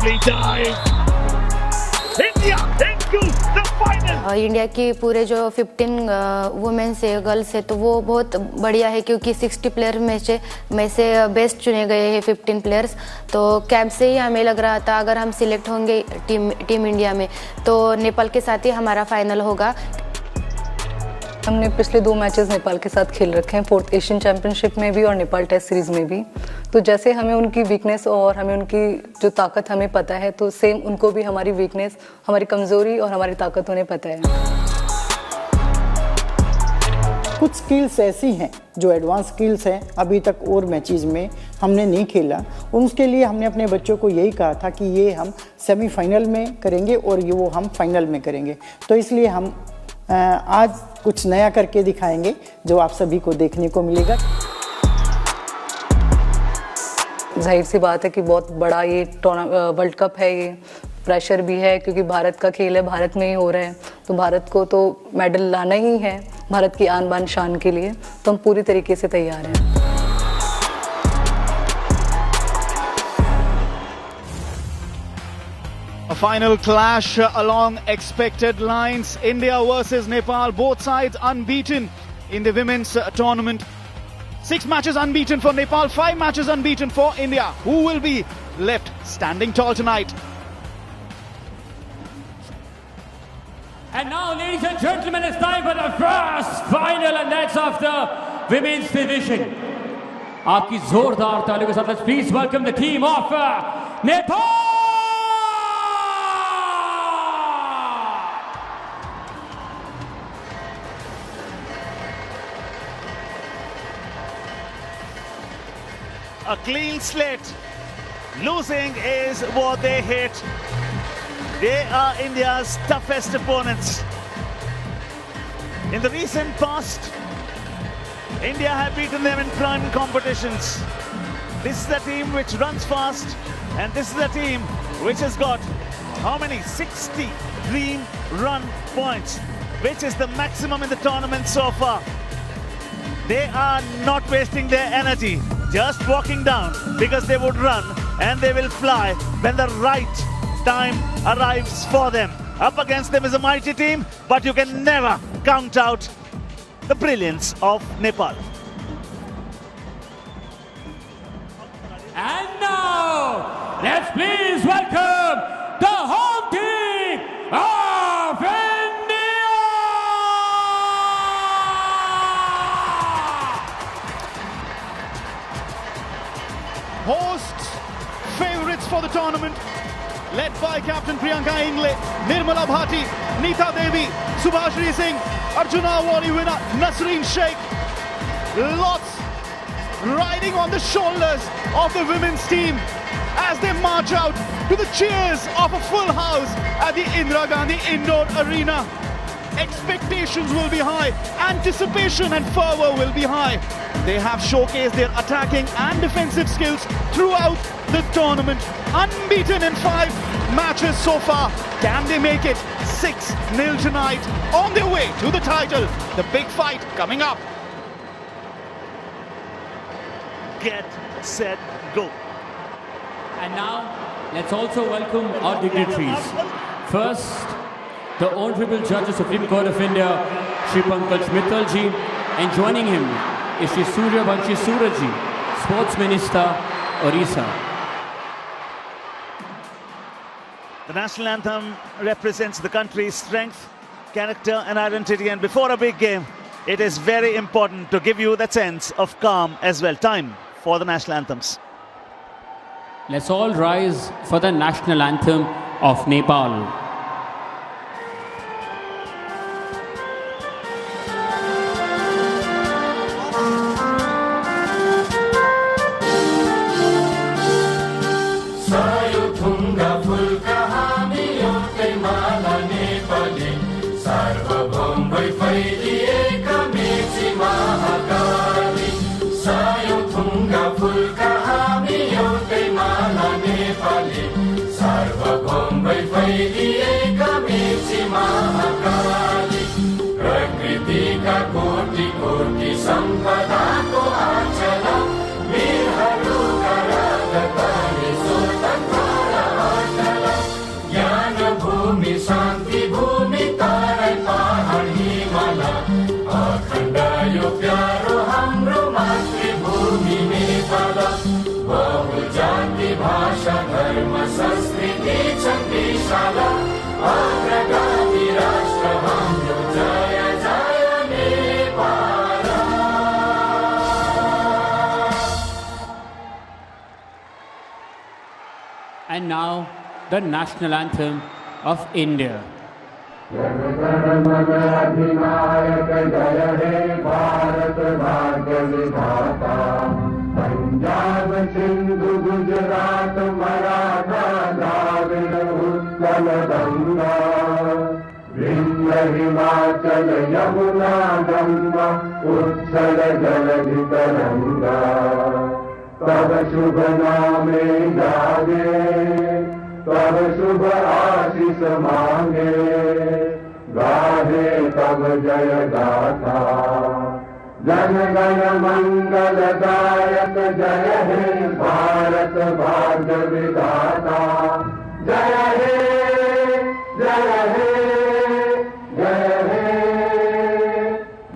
lovely dive. India into the final. India की पूरे जो 15 वुमेन्स है, गर्ल्स है, तो वो बहुत बढ़िया है क्योंकि 60 प्लेयर में से बेस्ट चुने गए हैं 15 प्लेयर्स। तो कैंप से ही हमें लग रहा था अगर हम सिलेक्ट होंगे टीम इंडिया में तो नेपाल के साथ ही हमारा फाइनल होगा। हमने पिछले 2 मैचेस नेपाल के साथ खेल रखे हैं, 4th एशियन चैंपियनशिप में भी और नेपाल टेस्ट सीरीज़ में भी। तो जैसे हमें उनकी वीकनेस और हमें उनकी जो ताकत हमें पता है, तो सेम उनको भी हमारी वीकनेस, हमारी कमज़ोरी और हमारी ताकत उन्हें पता है। कुछ स्किल्स ऐसी हैं जो एडवांस स्किल्स हैं, अभी तक और मैचेस में हमने नहीं खेला, और उसके लिए हमने अपने बच्चों को यही कहा था कि ये हम सेमीफाइनल में करेंगे और ये वो हम फाइनल में करेंगे। तो इसलिए हम आज कुछ नया करके दिखाएंगे जो आप सभी को देखने को मिलेगा। जाहिर सी बात है कि बहुत बड़ा ये वर्ल्ड कप है, ये प्रेशर भी है क्योंकि भारत का खेल है, भारत में ही हो रहा है, तो भारत को तो मेडल लाना ही है भारत की आन बान शान के लिए। तो हम पूरी तरीके से तैयार हैं। A final clash along expected lines. India versus Nepal, both sides unbeaten in the women's tournament. 6 matches unbeaten for Nepal, 5 matches unbeaten for India. Who will be left standing tall tonight? And now, ladies and gentlemen, it's time for the first final, and that's of the women's division. Aapki zordar taaliyon ke saath, let's please welcome the team of Nepal. A clean slate. Losing is what they hate. They are India's toughest opponents. In the recent past, India have beaten them in prime competitions. This is the team which runs fast, and this is the team which has got how many? 60 dream run points, which is the maximum in the tournament so far. They are not wasting their energy just walking down, because they would run and they will fly when the right time arrives for them. Up against them is a mighty team, but you can never count out the brilliance of Nepal. And now, let's please welcome the home team of India! Hosts, favourites for the tournament, led by Captain Priyanka Ingle, Nirmala Bhati, Neeta Devi, Subhashri Singh, Arjuna Award winner Nasreen Sheikh. Lots riding on the shoulders of the women's team as they march out to the cheers of a full house at the Indira Gandhi Indoor Arena. Expectations will be high, anticipation and fervour will be high. They have showcased their attacking and defensive skills throughout the tournament. Unbeaten in 5 matches so far. Can they make it 6-0 tonight on their way to the title? The big fight coming up. Get, set, go. And now, let's also welcome our dignitaries. First, the Honorable Judge of Supreme Court of India, Shri Pankaj Mittal ji, and joining him is Shri Suryavanshi Suraji, Sports Minister, Orissa. The national anthem represents the country's strength, character and identity, and before a big game, it is very important to give you that sense of calm as well. Time for the national anthems. Let's all rise for the national anthem of Nepal. And now, the national anthem of India. Punjab Sindhu Gujarat Maratha Dravida Utkal Ganga Vindhya Himachal Yamuna Ganga उच्छल जलधि तरंगा तब शुभ नामे जागे तब शुभ आशीष मांगे गाहे तब जय गाथा जन गण मंगल दायक जय हे भारत भाग्य विधाता जय हे जय हे जय हे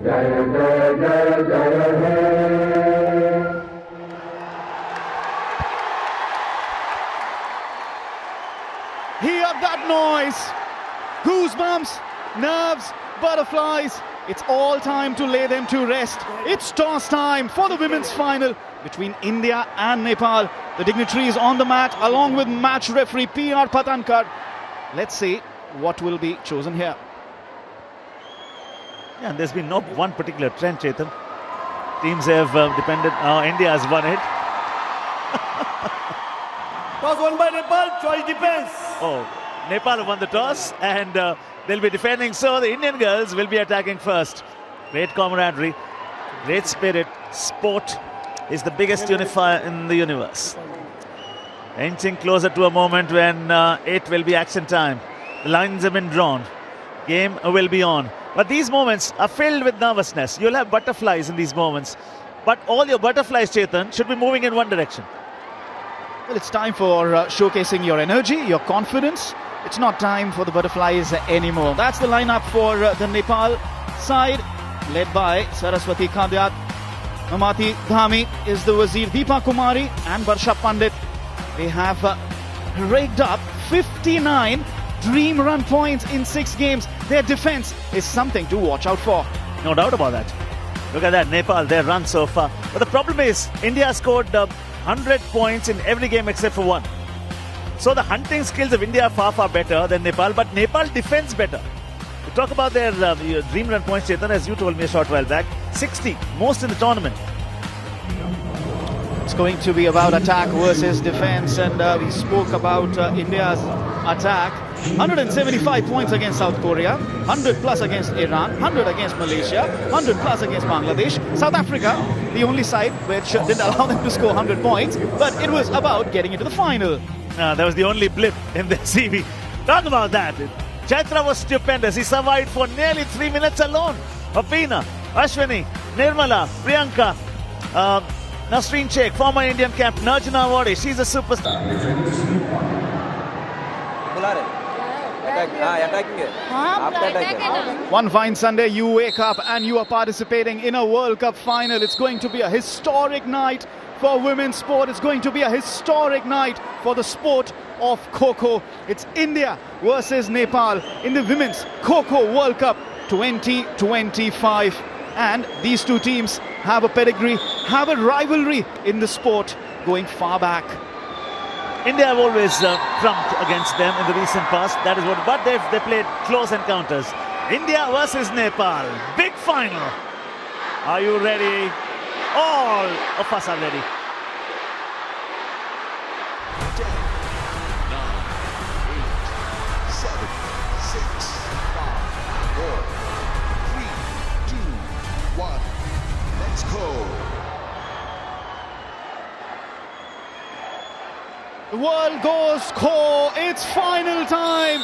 जय जय जय जय हे Hear that noise! Goosebumps, nerves, butterflies. It's all time to lay them to rest. It's toss time for the women's final between India and Nepal. The dignitaries on the mat along with match referee P.R. Patankar. Let's see what will be chosen here. Yeah, and there's been no one particular trend, Chetan. Teams have depended. India has won it. Toss won by Nepal, choice defense. Oh, Nepal have won the toss and they'll be defending. So the Indian girls will be attacking first. Great camaraderie, great spirit. Sport is the biggest unifier in the universe. Inching closer to a moment when it will be action time. The lines have been drawn. Game will be on. But these moments are filled with nervousness. You'll have butterflies in these moments. But all your butterflies, Chetan, should be moving in one direction. Well, it's time for showcasing your energy, your confidence. It's not time for the butterflies anymore. That's the lineup for the Nepal side, led by Saraswati Khadyat. Mamati Dhami is the Wazir, Deepa Kumari and Barsha Pandit. They have raked up 59 dream run points in 6 games. Their defense is something to watch out for. No doubt about that. Look at that, Nepal, their run so far. But the problem is, India scored 100 points in every game except for one. So the hunting skills of India are far, far better than Nepal, but Nepal defends better. To talk about their dream run points, Chetan, as you told me a short while back, 60, most in the tournament. It's going to be about attack versus defense, and we spoke about India's attack. 175 points against South Korea, 100 plus against Iran, 100 against Malaysia, 100 plus against Bangladesh. South Africa, the only side which didn't allow them to score 100 points, but it was about getting into the final. That was the only blip in their CV. Talk about that. Chaitra was stupendous. He survived for nearly 3 minutes alone. Apina, Ashwini, Nirmala, Priyanka, Nasreen Sheikh, former Indian captain, Arjuna Awadi, she's a superstar. One fine Sunday, you wake up and you are participating in a World Cup final. It's going to be a historic night for women's sport. It's going to be a historic night for the sport of Kho Kho. It's India versus Nepal in the Women's Kho Kho World Cup 2025. And these two teams have a pedigree, have a rivalry in the sport going far back. India have always trumped against them in the recent past. That is what, but they played close encounters. India versus Nepal, big final. Are you ready? All of us are ready. 10, 9, 8, 7, 6, 5, 4, 3, 2, 1. Let's go. The world goes Kho. It's final time.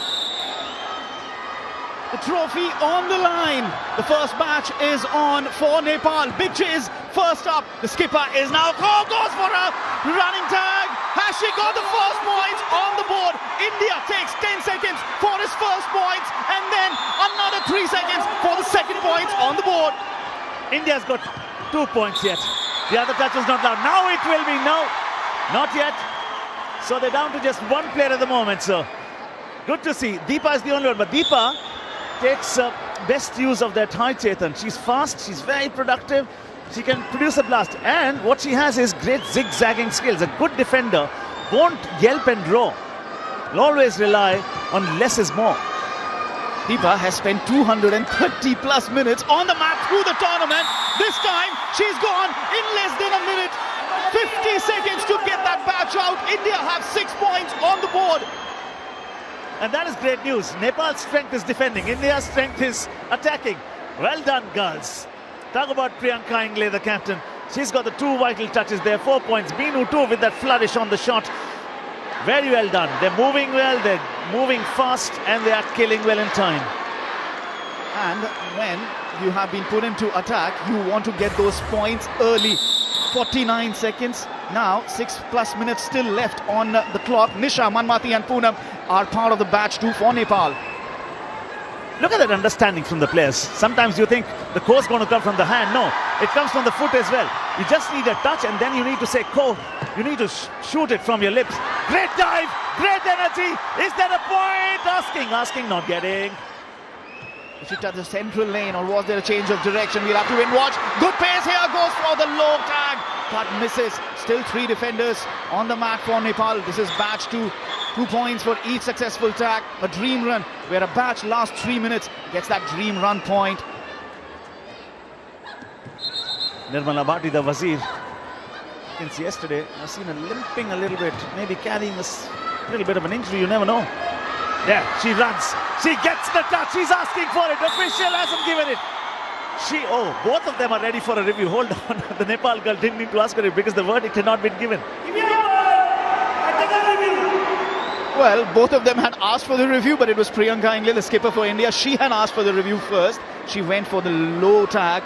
The trophy on the line. The first match is on for Nepal. Big chase first up. The skipper is now Kho goes for a running tag. Has she got the first points on the board? India takes 10 seconds for his first points and then another 3 seconds for the second points on the board. India's got 2 points yet. The other touch is not loud. Now it will be. No, not yet. So they're down to just one player at the moment. So good to see. Deepa is the only one, but Deepa takes best use of that high, Chetan. She's fast, she's very productive, she can produce a blast, and what she has is great zigzagging skills. A good defender won't yelp and roar. will always rely on less is more. Deepa has spent 230 plus minutes on the mat through the tournament. This time, she's gone in less than a minute. 50 seconds to get that batch out. India have 6 points on the board. And that is great news. Nepal's strength is defending. India's strength is attacking. Well done, girls. Talk about Priyanka Ingle, the captain. She's got the 2 vital touches there. 4 points. Meenu too with that flourish on the shot. Very well done. They're moving well. They're moving fast. And they are killing well in time. And when you have been put into attack, you want to get those points early. 49 seconds. Now, 6 plus minutes still left on the clock. Nisha, Manmati and Poonam are part of the batch 2 for Nepal. Look at that understanding from the players. Sometimes you think the Kho is going to come from the hand. No, it comes from the foot as well. You just need a touch and then you need to say Kho. You need to shoot it from your lips. Great dive, great energy. Is that a point? Asking, not getting. Did she touch the central lane or was there a change of direction? We'll have to win watch. Good pace here, goes for the low tag. But misses. Still 3 defenders on the mat for Nepal. This is batch 2. 2 points for each successful tag. A dream run where a batch lasts 3 minutes gets that dream run point. Nirmala Bhatti, the Wazir. Since yesterday, I've seen her limping a little bit. Maybe carrying a little bit of an injury, you never know. Yeah, she runs. She gets the touch. She's asking for it. Official hasn't given it. Both of them are ready for a review. Hold on. The Nepal girl didn't need to ask for it because the verdict had not been given. Well, both of them had asked for the review, but it was Priyanka Ingle, the skipper for India. She had asked for the review first. She went for the low tag.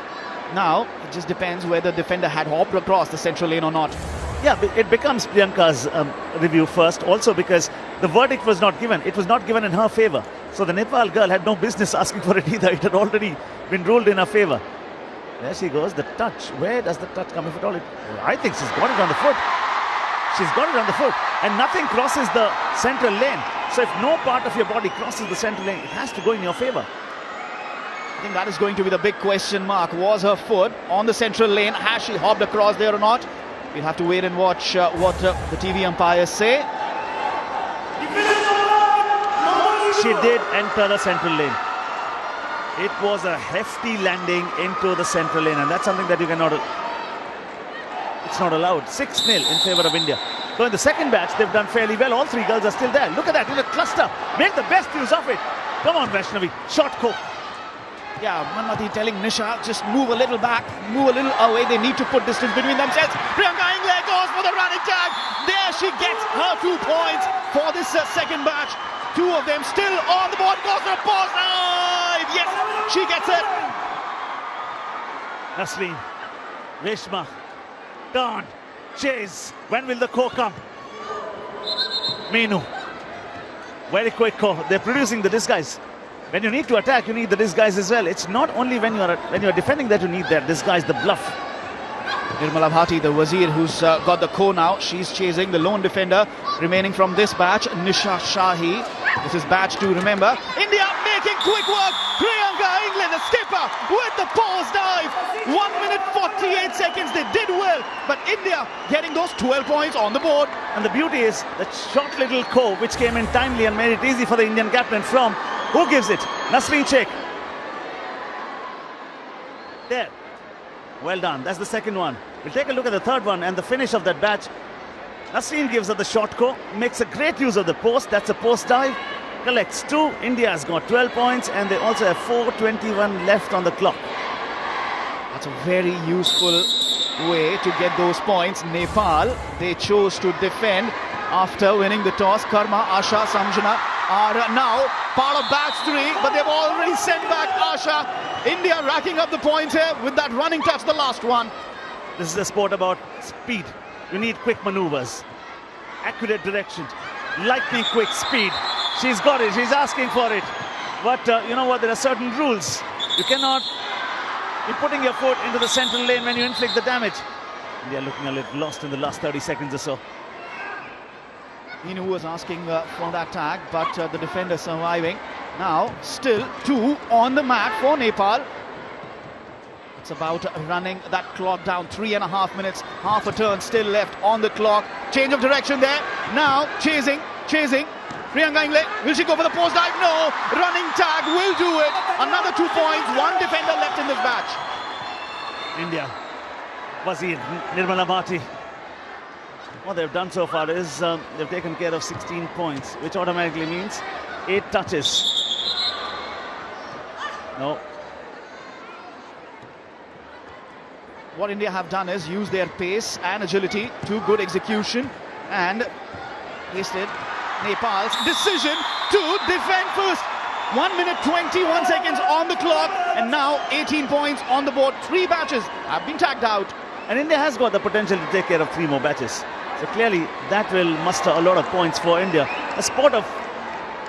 Now, it just depends whether the defender had hopped across the central lane or not. Yeah, it becomes Priyanka's review first, also because the verdict was not given. It was not given in her favour. So the Nepal girl had no business asking for it either. It had already been ruled in her favour. There she goes, the touch. Where does the touch come, if at all? I think she's got it on the foot. She's got it on the foot. And nothing crosses the central lane. So if no part of your body crosses the central lane, it has to go in your favour. I think that is going to be the big question mark. Was her foot on the central lane? Has she hopped across there or not? We'll have to wait and watch what the TV umpires say. She did enter the central lane. It was a hefty landing into the central lane, and that's something that you cannot... It's not allowed. 6-0 in favour of India. So in the second batch, they've done fairly well. All 3 girls are still there. Look at that, in a cluster. Make the best use of it. Come on, Vaishnavi. Shot Kho. Yeah, Manmati telling Nisha, just move a little back, move a little away. They need to put distance between themselves. Priyanka Ingle goes for the running tag. There she gets her 2 points for this second batch. 2 of them still on the board. Goes for a pause dive. Yes, she gets it. Nasreen, Reshma, turn, chase. When will the Kho come? Meenu. Very quick Kho. They're producing the disguise. When you need to attack, you need the disguise as well. It's not only when you're defending that you need that disguise, the bluff. Nirmala Bhatti, the Wazir, who's got the Kho now. She's chasing the lone defender remaining from this batch, Nisha Shahi. This is batch 2, remember. India making quick work. Priyanka Ingle, the skipper, with the pause dive. 1 minute 48 seconds. They did well, but India getting those 12 points on the board. And the beauty is that short little Kho, which came in timely and made it easy for the Indian captain from... Who gives it? Nasreen Sheikh. There. Well done. That's the second one. We'll take a look at the third one and the finish of that batch. Nasreen gives her the short Kho. Makes a great use of the post. That's a post dive. Collects 2. India's got 12 points and they also have 4:21 left on the clock. That's a very useful way to get those points. Nepal, they chose to defend after winning the toss. Karma, Asha, Samjana are now part of batch 3, but they've already sent back Asha. India racking up the points here with that running touch, the last one. This is a sport about speed. You need quick maneuvers, accurate direction, lightning quick speed. She's got it, she's asking for it. But you know what, there are certain rules. You cannot be putting your foot into the central lane when you inflict the damage. India looking a little lost in the last 30 seconds or so. Meenu was asking for that tag, but the defender surviving. Now, still 2 on the mat for Nepal. It's about running that clock down. 3.5 minutes, half a turn still left on the clock. Change of direction there. Now, chasing. Priyanka Ingle, will she go for the post dive? No. Running tag will do it. Another 2 points. One defender left in this match. India. Wazir, Nirmala Bhati. What they've done so far is they've taken care of 16 points, which automatically means 8 touches. No. What India have done is use their pace and agility to good execution and wasted Nepal's decision to defend first. 1 minute 21 seconds on the clock and now 18 points on the board. 3 batches have been tagged out. And India has got the potential to take care of 3 more batches. So clearly that will muster a lot of points for India. A sport of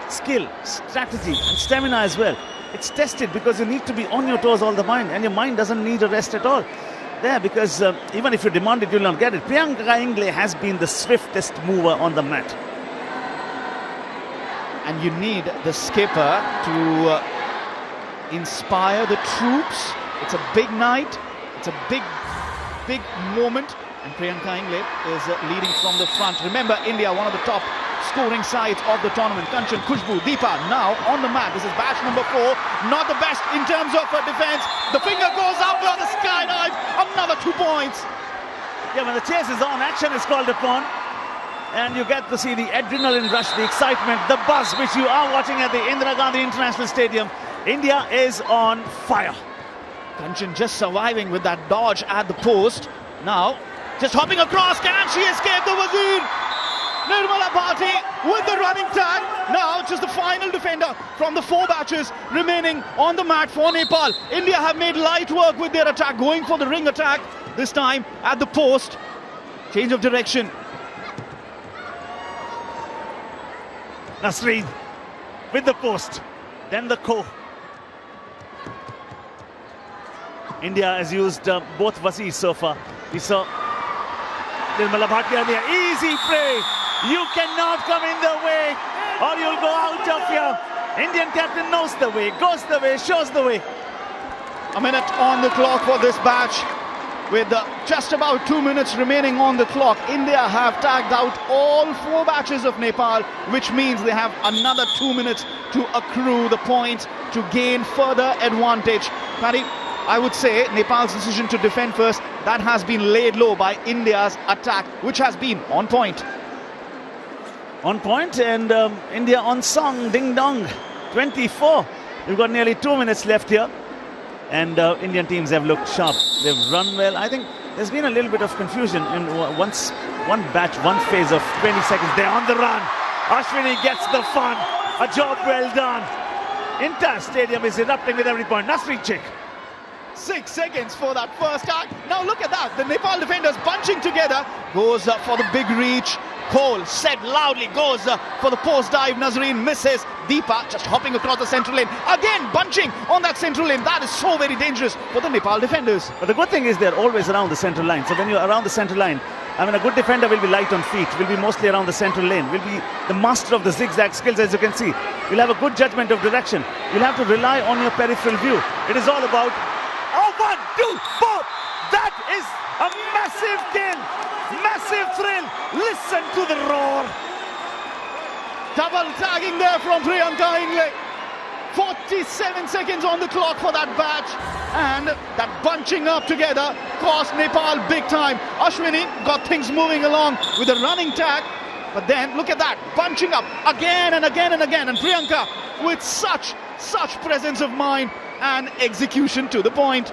skill, strategy and stamina as well. It's tested because you need to be on your toes all the time and your mind doesn't need a rest at all. There, because even if you demand it, you'll not get it. Priyanka Ingle has been the swiftest mover on the mat. And you need the skipper to inspire the troops. It's a big night. It's a big moment. And Priyanka Ingle is leading from the front. Remember, India, one of the top scoring sides of the tournament. Kanchan, Khushbu, Deepa now on the mat. This is batch number 4. Not the best in terms of defense. The finger goes up for the skydive. Another 2 points. Yeah, when the chase is on, action is called upon. And you get to see the adrenaline rush, the excitement, the buzz, which you are watching at the Indira Gandhi International Stadium. India is on fire. Kanchan just surviving with that dodge at the post. Now, just hopping across. Can she escape the Wazir? Nirmala Bhati with the running tag. Now, just the final defender from the 4 batches remaining on the mat for Nepal. India have made light work with their attack, going for the ring attack. This time at the post. Change of direction. Nasreen with the post, then the Kho. India has used both Wazis so far. We saw Nirmala Bhati earlier. Easy play. You cannot come in the way or you'll go out of here. Indian captain knows the way, goes the way, shows the way. A minute on the clock for this batch. With just about 2 minutes remaining on the clock, India have tagged out all 4 batches of Nepal, which means they have another 2 minutes to accrue the points to gain further advantage. Paddy, I would say Nepal's decision to defend first, that has been laid low by India's attack, which has been on point. On point, and India on song, ding dong, 24. We've got nearly 2 minutes left here. And Indian teams have looked sharp. They've run well. I think there's been a little bit of confusion in one batch, one phase of 20 seconds. They're on the run. Ashwini gets the fun. A job well done. Entire stadium is erupting with every point. Nasreen Sheikh. 6 seconds for that first act. Now look at that. The Nepal defenders bunching together. Goes for the big reach. Cole said loudly, goes for the post dive. Nazreen misses. Deepa just hopping across the central lane. Again bunching on that central lane. That is so very dangerous for the Nepal defenders. But the good thing is they're always around the central line. So when you're around the central line, I mean, a good defender will be light on feet, will be mostly around the central lane, will be the master of the zigzag skills, as you can see. You'll have a good judgment of direction. You'll have to rely on your peripheral view. It is all about, 1, 2, 4. That is a massive kill. Massive thrill. Listen to the roar. Double tagging there from Priyanka Ingle. 47 seconds on the clock for that batch. And that bunching up together cost Nepal big time. Ashwini got things moving along with a running tag. But then look at that, bunching up again and again and again. And Priyanka with such presence of mind and execution to the point.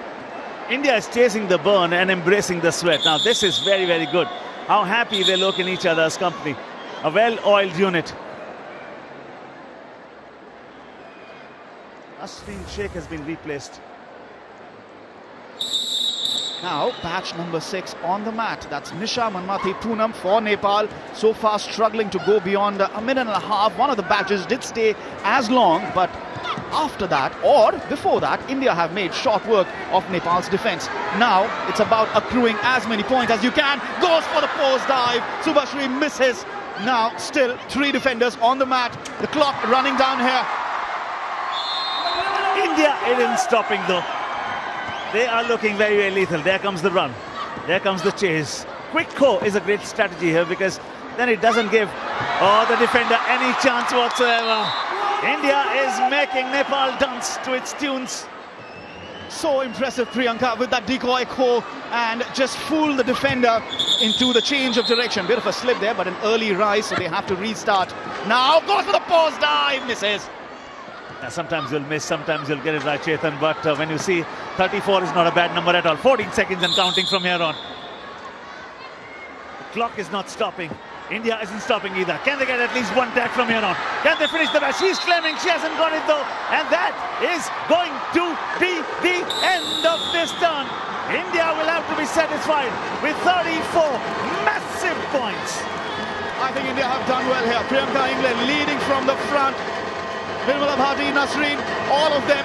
India is chasing the burn and embracing the sweat. Now this is very, very good. How happy they look in each other's company. A well-oiled unit. Nasreen Sheikh has been replaced. Now batch number 6 on the mat. That's Nisha Manmathi Poonam for Nepal. So far struggling to go beyond a minute and a half. One of the batches did stay as long, but after that or before that, India have made short work of Nepal's defense. Now it's about accruing as many points as you can. Goes for the post dive. Subhashri misses. Now still 3 defenders on the mat. The clock running down here. India isn't stopping though. They are looking very, very lethal. There comes the run. There comes the chase. Quick Kho is a great strategy here because then it doesn't give the defender any chance whatsoever. India is making Nepal dance to its tunes. So impressive, Priyanka, with that decoy Kho, and just fool the defender into the change of direction. Bit of a slip there, but an early rise, so they have to restart. Now goes for the pause dive, misses. Sometimes you'll miss, sometimes you'll get it right, Chetan, but when you see 34 is not a bad number at all. 14 seconds and counting from here on. The clock is not stopping. India isn't stopping either. Can they get at least one tag from here on? Can they finish the match? She's claiming she hasn't got it though. And that is going to be the end of this turn. India will have to be satisfied with 34 massive points. I think India have done well here. Priyanka Ingle leading from the front. Nirmala Bhati, Nasreen, all of them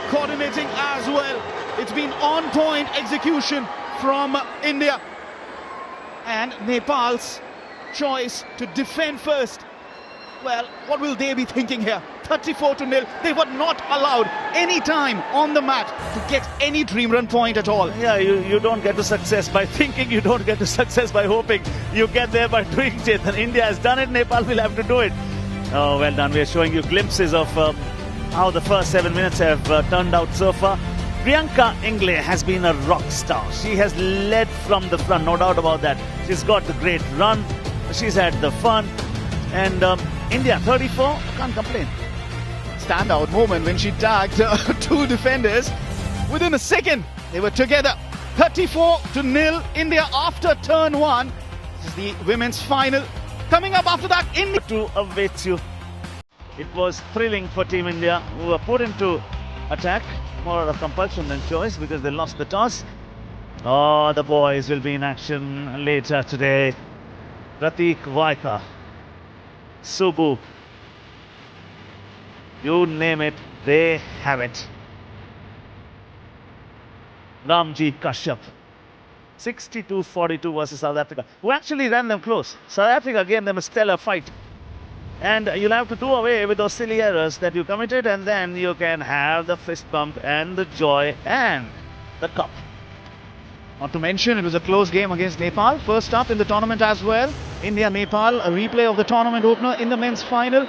coordinating as well. It's been on-point execution from India. And Nepal's choice to defend first. Well, what will they be thinking here? 34-0. They were not allowed any time on the mat to get any dream run point at all. Yeah, you don't get to success by thinking, you don't get to success by hoping. You get there by doing it. And India has done it, Nepal will have to do it. Oh, well done. We are showing you glimpses of how the first 7 minutes have turned out so far. Priyanka Ingle has been a rock star. She has led from the front, no doubt about that. She's got the great run. She's had the fun. And India, 34, can't complain. Standout moment when she tagged two defenders. Within a second, they were together. 34-0, India after turn one. This is the women's final. Coming up after that, India to await you. It was thrilling for Team India, who were put into attack. More of compulsion than choice because they lost the toss. Oh, the boys will be in action later today. Pratik Vaika, Subbu, you name it, they have it. Ramji Kashyap, 62-42 versus South Africa, who actually ran them close. South Africa gave them a stellar fight. And you'll have to do away with those silly errors that you committed, and then you can have the fist bump and the joy and the cup. Not to mention, it was a close game against Nepal. First up in the tournament as well. India-Nepal, a replay of the tournament opener in the men's final.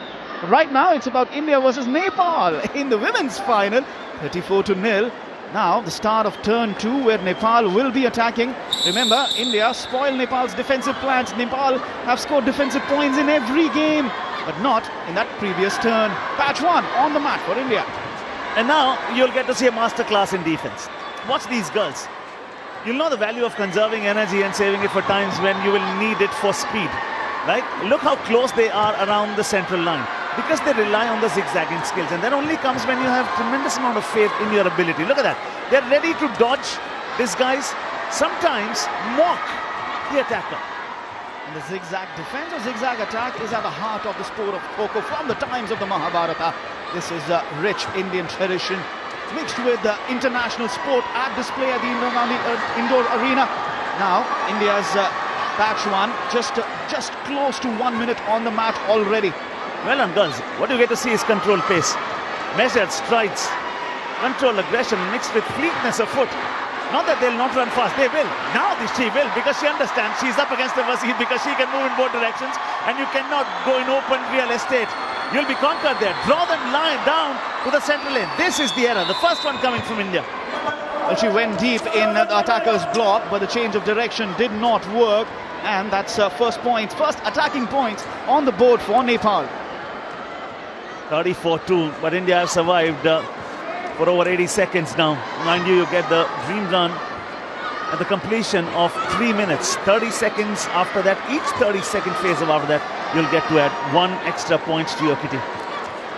Right now, it's about India versus Nepal in the women's final. 34-0. Now, the start of turn two, where Nepal will be attacking. Remember, India spoiled Nepal's defensive plans. Nepal have scored defensive points in every game, but not in that previous turn. Patch one on the mat for India. And now you'll get to see a masterclass in defense. Watch these girls. You'll know the value of conserving energy and saving it for times when you will need it for speed. Right? Look how close they are around the central line, because they rely on the zigzagging skills, and that only comes when you have tremendous amount of faith in your ability. Look at that. They're ready to dodge these guys, sometimes mock the attacker. And the zigzag defense or zigzag attack is at the heart of the sport of Kho Kho from the times of the Mahabharata. This is a rich Indian tradition mixed with the international sport at display at the Indira Gandhi Indoor Arena. Now, India's patch one, just close to 1 minute on the mat already. Well done, girls. What you get to see is controlled pace, measured strides, controlled aggression mixed with fleetness of foot. Not that they'll not run fast, they will. Now she will, because she understands she's up against the Wazir, because she can move in both directions, and you cannot go in open real estate. You'll be conquered there. Draw them line down to the central lane. This is the error, the first one coming from India. Well, she went deep in the attacker's block, but the change of direction did not work, and that's first attacking points on the board for Nepal. 34-2, but India have survived for over 80 seconds now. Mind you, you get the dream run at the completion of 3 minutes. 30 seconds after that, each 30-second phase of after that, you'll get to add 1 extra point to your kitty.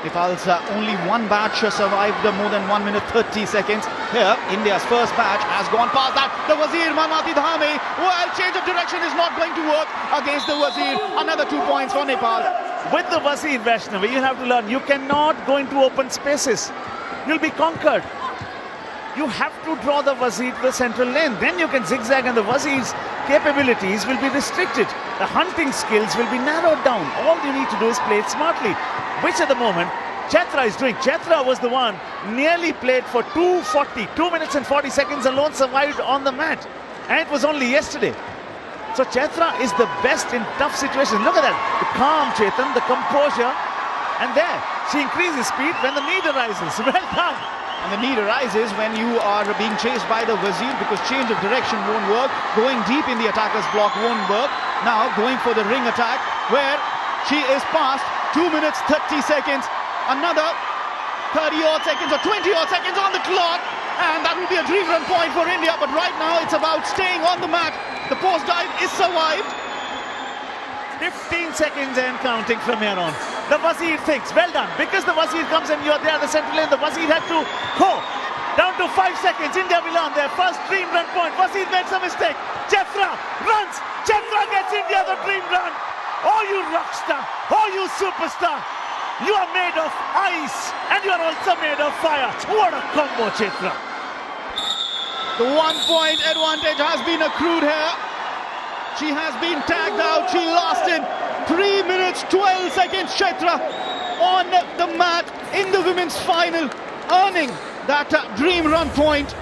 Nepal's only one batch survived more than 1 minute 30 seconds. Here, India's first batch has gone past that. The Wazir Manmati Dhami. Well, change of direction is not going to work against the Wazir. Another 2 points for Nepal. With the Wazir, Vaishnavi, you have to learn, you cannot go into open spaces. You'll be conquered. You have to draw the Wazir to the central lane. Then you can zigzag, and the Wazir's capabilities will be restricted. The hunting skills will be narrowed down. All you need to do is play it smartly, which at the moment Chaitra is doing. Chaitra was the one nearly played for 2:40. 2 minutes and 40 seconds alone survived on the mat. And it was only yesterday. So Chaitra is the best in tough situations. Look at that. The calm Chetan, the composure. And there, she increases speed when the need arises. Well done. And the need arises when you are being chased by the Wazir, because change of direction won't work. Going deep in the attacker's block won't work. Now going for the ring attack, where she is past 2 minutes 30 seconds. Another 30-odd seconds or 20-odd seconds on the clock. And that will be a dream run point for India. But right now it's about staying on the mat. The post dive is survived. 15 seconds and counting from here on. The Wazir thinks, well done, because the Wazir comes and you're there at the central lane. The Wazir had to go down to 5 seconds. India will earn their first dream run point. Wazir makes a mistake. Chaitra runs. Chaitra gets India the dream run. Oh, you rockstar. Oh, you superstar. You are made of ice and you are also made of fire. What a combo, Chaitra. The 1 point advantage has been accrued here. She has been tagged out. She lasted 3 minutes 12 seconds. Chaitra on the mat in the women's final, earning that dream run point.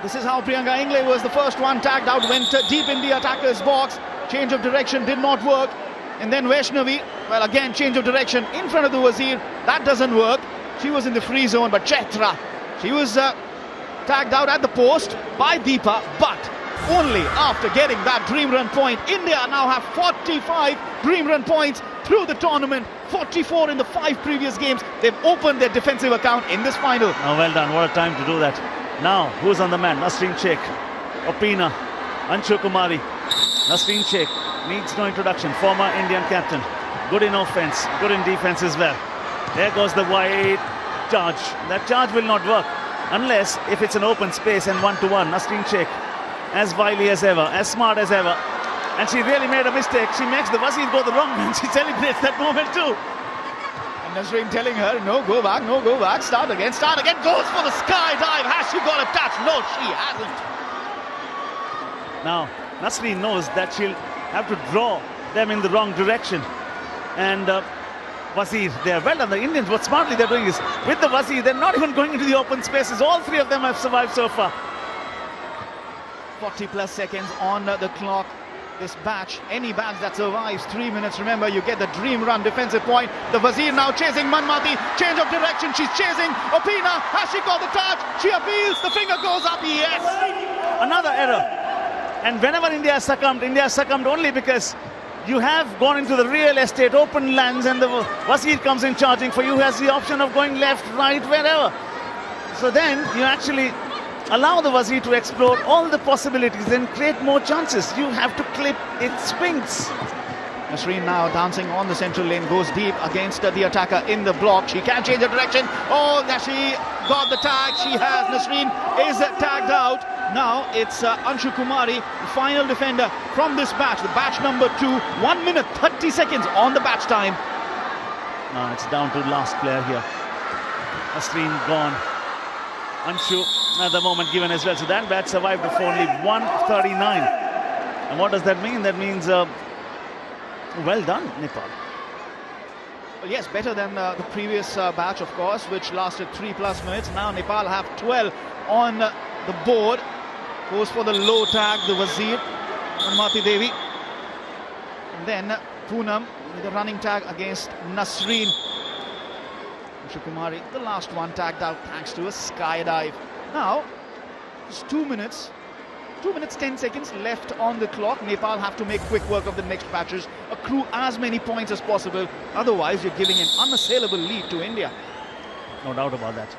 This is how Priyanka Ingle was the first one tagged out, went deep in the attacker's box. Change of direction did not work. And then Vaishnavi, well, again, change of direction in front of the Wazir. That doesn't work. She was in the free zone, but Chaitra, she was tagged out at the post by Deepa, but only after getting that dream run point. India now have 45 dream run points through the tournament, 44 in the 5 previous games. They've opened their defensive account in this final. Oh, well done, what a time to do that. Now, who's on the man? Nasreen Sheikh, Opina, Anshu Kumari. Nasreen Sheikh needs no introduction, former Indian captain. Good in offense, good in defense as well. There goes the wide charge. That charge will not work unless if it's an open space and 1-to-1. Nasreen Sheikh, as wily as ever, as smart as ever. And she really made a mistake. She makes the Wazir go the wrong way and she celebrates that moment too. And Nasreen telling her, no, go back, start again, goes for the sky dive. Has she got a touch? No, she hasn't. Now, Nasreen knows that she'll have to draw them in the wrong direction. And Wazir, they are well done. The Indians, what smartly they're doing is, with the Wazir, they're not even going into the open spaces. All 3 of them have survived so far. 40 plus seconds on the clock. This batch, any batch that survives 3 minutes, remember, you get the dream run defensive point. The Wazir now chasing Manmati, change of direction, she's chasing Opina. Has she got the touch? She appeals, the finger goes up, yes. Another error. And whenever India has succumbed only because you have gone into the real estate, open lands, and the Wazir comes in charging for you, has the option of going left, right, wherever. So then you actually allow the Wazir to explore all the possibilities and create more chances. You have to clip its wings. Nasreen now dancing on the central lane, goes deep against the attacker in the block. She can change the direction. Oh, there she got the tag. She has. Nasreen is tagged out. Now it's Anshu Kumari, the final defender from this batch, the batch number 2. 1 minute 30 seconds on the batch time. Now it's down to last player here. Nasreen gone. Anshu at the moment given as well. So that batch survived for only 139. And what does that mean? That means well done, Nepal. Well, yes, better than the previous batch, of course, which lasted 3+ minutes. Now Nepal have 12 on the board. Goes for the low tag, the Wazir, Manmati Devi. And then Poonam with a running tag against Nasreen. Kumari, the last one, tagged out thanks to a skydive. Now, just 2 minutes 10 seconds left on the clock. Nepal have to make quick work of the next batches, accrue as many points as possible. Otherwise, you're giving an unassailable lead to India. No doubt about that.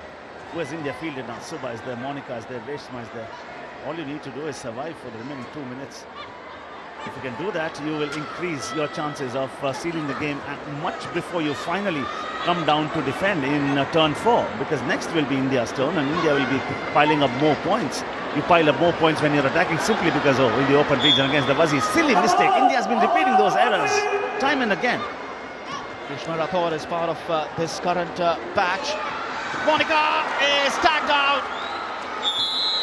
Who has India fielded now? Subha is there, Monica is there, Reshma is there. All you need to do is survive for the remaining 2 minutes. If you can do that, you will increase your chances of sealing the game much before you finally come down to defend in turn 4. Because next will be India's turn and India will be piling up more points. You pile up more points when you're attacking simply because, in the open region against the Wazir. Silly mistake. India has been repeating those errors time and again. Krishna Rathore is part of this current batch. Monica is tagged out.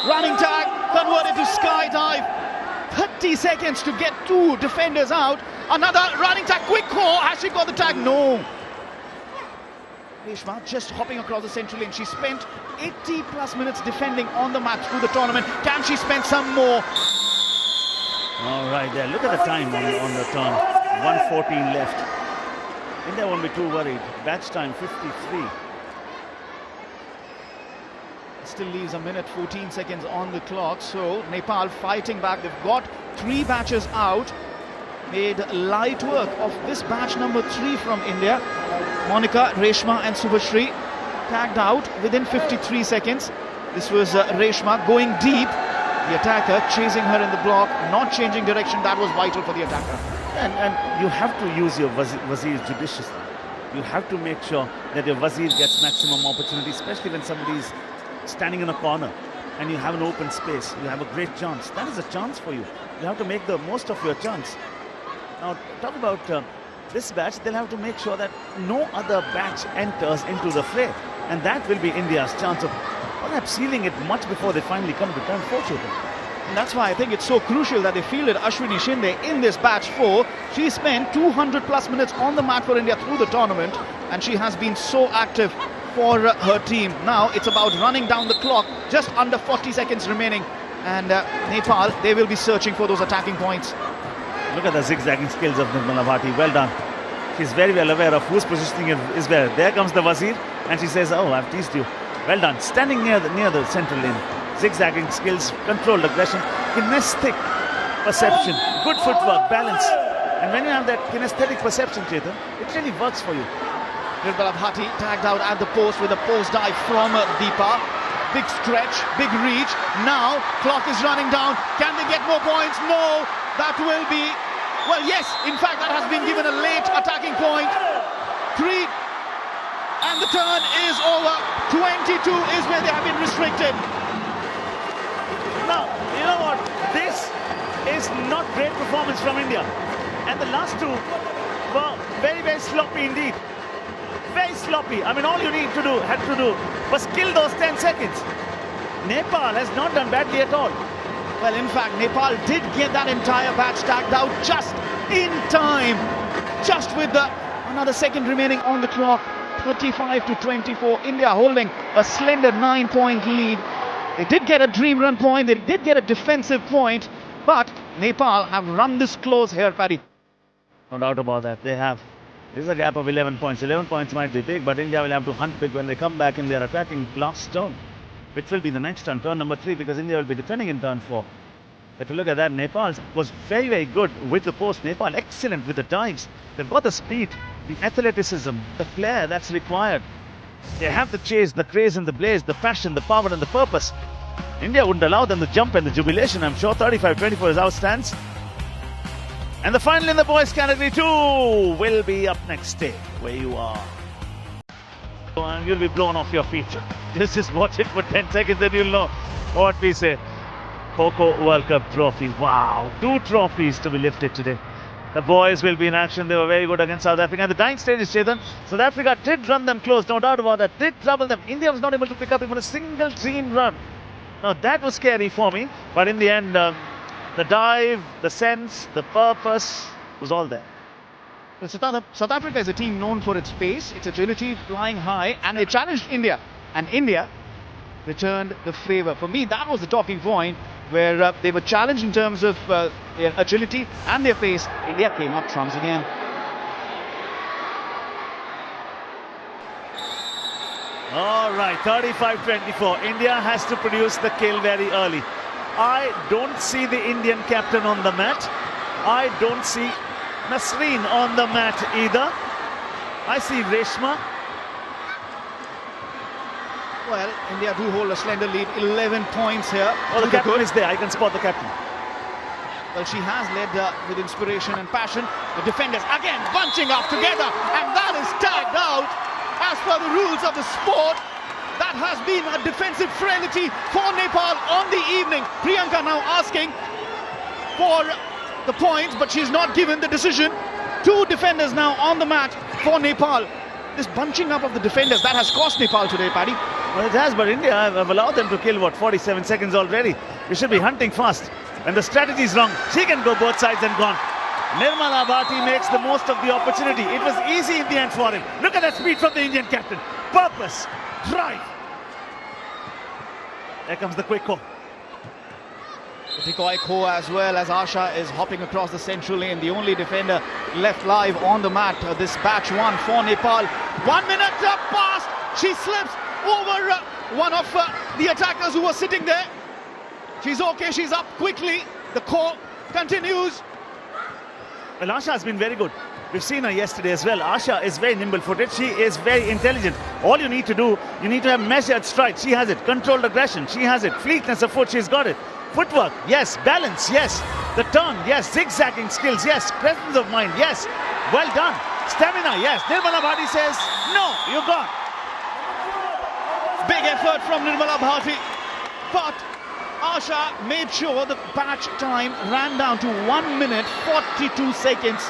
Running tag converted to skydive. 30 seconds to get 2 defenders out. Another running tag. Quick Kho. Has she got the tag? No. Reshma just hopping across the central lane. She spent 80+ minutes defending on the mat through the tournament. Can she spend some more? All right, there. Look at the time on the turn. 1:14 left. India won't be too worried. Batch time 53. Still leaves a minute 14 seconds on the clock. So Nepal fighting back. They've got 3 batches out. Made light work of this batch number 3 from India. Monica, Reshma and Subhashri tagged out within 53 seconds. This was Reshma going deep. The attacker chasing her in the block, not changing direction. That was vital for the attacker. And you have to use your Wazir judiciously. You have to make sure that your Wazir gets maximum opportunity, especially when somebody's standing in a corner and you have an open space. You have a great chance. That is a chance for you. You have to make the most of your chance. Now, talk about this batch. They'll have to make sure that no other batch enters into the fray. And that will be India's chance of perhaps sealing it much before they finally come to turn 4, children. And that's why I think it's so crucial that they fielded Ashwini Shinde in this batch 4. She spent 200 plus minutes on the mat for India through the tournament, and she has been so active for her team. Now it's about running down the clock, just under 40 seconds remaining, and Nepal, they will be searching for those attacking points. Look at the zigzagging skills of Nirmala Bhati. Well done. She's very well aware of whose positioning is where. There comes the Wazir, and she says, "Oh, I've teased you." Well done. Standing near the central lane. Zigzagging skills, controlled aggression, kinesthetic perception, good footwork, balance. And when you have that kinesthetic perception, Chetan, it really works for you. Nirmala Bhati tagged out at the post with a post dive from Deepa. Big stretch, big reach. Now clock is running down. Can they get more points? No. That will be, well, yes. In fact, that has been given a late attacking point. 3. And the turn is over. 22 is where they have been restricted. Now, you know what? This is not great performance from India. And the last 2 were very, very sloppy indeed. Very sloppy. I mean, all you had to do was kill those 10 seconds. Nepal has not done badly at all. Well, in fact, Nepal did get that entire batch tagged out just in time. Just with another second remaining on the clock. 35 to 24. India holding a slender 9-point lead. They did get a dream run point. They did get a defensive point. But Nepal have run this close here, Paddy. No doubt about that. They have. This is a gap of 11 points. 11 points might be big, but India will have to hunt big when they come back in their attacking last turn, which will be the next turn number 3, because India will be defending in turn 4. But to look at that, Nepal was very, very good with the post. Nepal excellent with the dives. They've got the speed, the athleticism, the flair that's required. They have the chase, the craze and the blaze, the passion, the power and the purpose. India wouldn't allow them the jump and the jubilation, I'm sure. 35-24 is how it stands. And the final in the boys category 2 will be up next. Stay where you are. And you'll be blown off your feet. Just watch it for 10 seconds and you'll know what we say. Kho Kho World Cup trophy. Wow, 2 trophies to be lifted today. The boys will be in action. They were very good against South Africa. And the dying stage is Chetan. South Africa did run them close, no doubt about that. Did trouble them. India was not able to pick up even a single clean run. Now that was scary for me. But in the end, the dive, the sense, the purpose was all there. Well, South Africa is a team known for its pace, its agility, flying high, and they challenged India. And India returned the favour. For me, that was the talking point, where they were challenged in terms of their agility and their pace. India came up trumps again. All right, 35-24. India has to produce the kill very early. I don't see the Indian captain on the mat. I don't see Nasreen on the mat either. I see Reshma. Well, India do hold a slender lead, 11 points here. Oh, the captain is there. I can spot the captain. Well, she has led with inspiration and passion. The defenders again bunching up together, and that is tagged out. As per the rules of the sport, that has been a defensive frailty for Nepal on the evening. Priyanka now asking for the points, but she's not given the decision. 2 defenders now on the mat for Nepal. This bunching up of the defenders, that has cost Nepal today, Paddy. Well, it has, but India have allowed them to kill, 47 seconds already. We should be hunting fast. When the strategy is wrong, she can go both sides and gone. Nirmala Bhati makes the most of the opportunity. It was easy in the end for him. Look at that speed from the Indian captain. Purpose, drive. There comes the quick call. Kho as well as Asha is hopping across the central lane. The only defender left live on the mat. This batch one for Nepal. 1 minute past. She slips over one of the attackers who was sitting there. She's okay. She's up quickly. The Kho continues. Well, Asha has been very good. We've seen her yesterday as well. Asha is very nimble-footed. She is very intelligent. All you need to do, you need to have measured stride. She has it. Controlled aggression. She has it. Fleetness of foot. She's got it. Footwork, yes. Balance, yes. The turn, yes. Zigzagging skills, yes. Presence of mind, yes. Well done. Stamina, yes. Nirmala Bhati says, no, you're gone. Big effort from Nirmala Bhati. But Asha made sure the batch time ran down to 1 minute 42 seconds.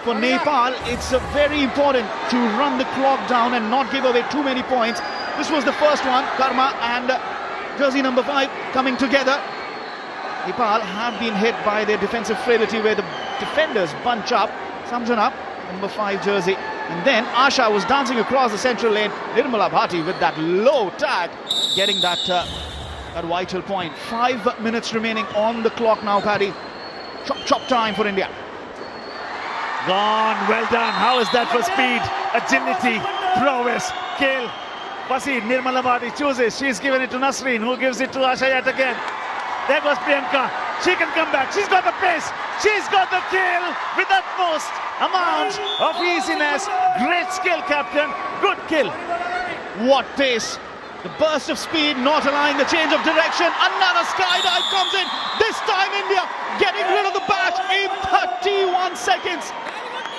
For Nepal, it's very important to run the clock down and not give away too many points. This was the first one. Karma and jersey number 5 coming together. Nepal have been hit by their defensive frailty where the defenders bunch up. Samjana, number 5 jersey. And then Asha was dancing across the central lane. Nirmala Bhati with that low tag, getting that vital point. 5 minutes remaining on the clock now, Paddy. Chop time for India. Gone, well done. How is that for speed, agility, prowess, kill? Waseed, Nirmala Bhati chooses. She's given it to Nasreen, who gives it to Asha yet again. There goes Priyanka. She can come back. She's got the pace. She's got the kill with utmost amount of easiness. Great skill, captain. Good kill. What pace. The burst of speed, not allowing the change of direction. Another skydive comes in. This time India getting rid of the batch in 31 seconds.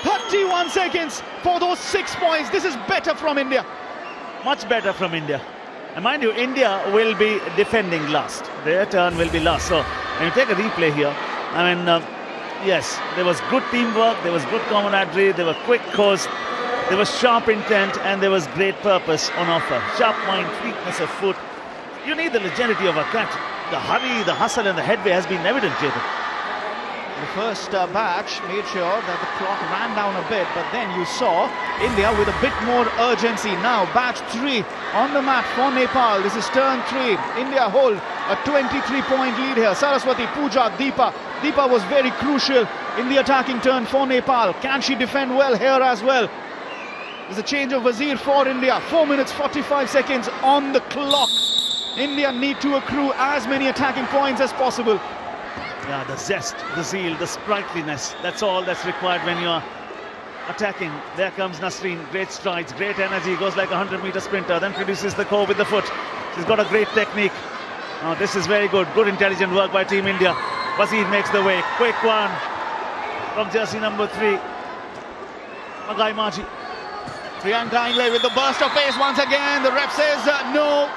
31 seconds for those 6 points. This is better from India. Much better from India. And mind you, India will be defending last. Their turn will be last. So when you take a replay here, I mean, yes, there was good teamwork, there was good camaraderie, there were quick calls, there was sharp intent, and there was great purpose on offer. Sharp mind, fleetness of foot. You need the legitimacy of a catch. The hurry, the hustle, and the headway has been evident, Chetan. The first batch made sure that the clock ran down a bit, but then you saw India with a bit more urgency. Now batch 3 on the mat for Nepal. This is turn 3. India hold a 23-point lead here. Saraswati, Pooja, Deepa. Deepa was very crucial in the attacking turn for Nepal. Can she defend well here as well? There's a change of Wazir for India. 4 minutes 45 seconds on the clock. India need to accrue as many attacking points as possible. Yeah, the zest, the zeal, the sprightliness, that's all that's required when you're attacking. There comes Nasreen, great strides, great energy, goes like a 100-meter sprinter, then produces the Kho with the foot. She's got a great technique. Oh, this is very good, intelligent work by Team India. Waseed makes the way, quick one from jersey number 3. Magai Maji. Priyanka Ingle with the burst of pace once again. The ref says no.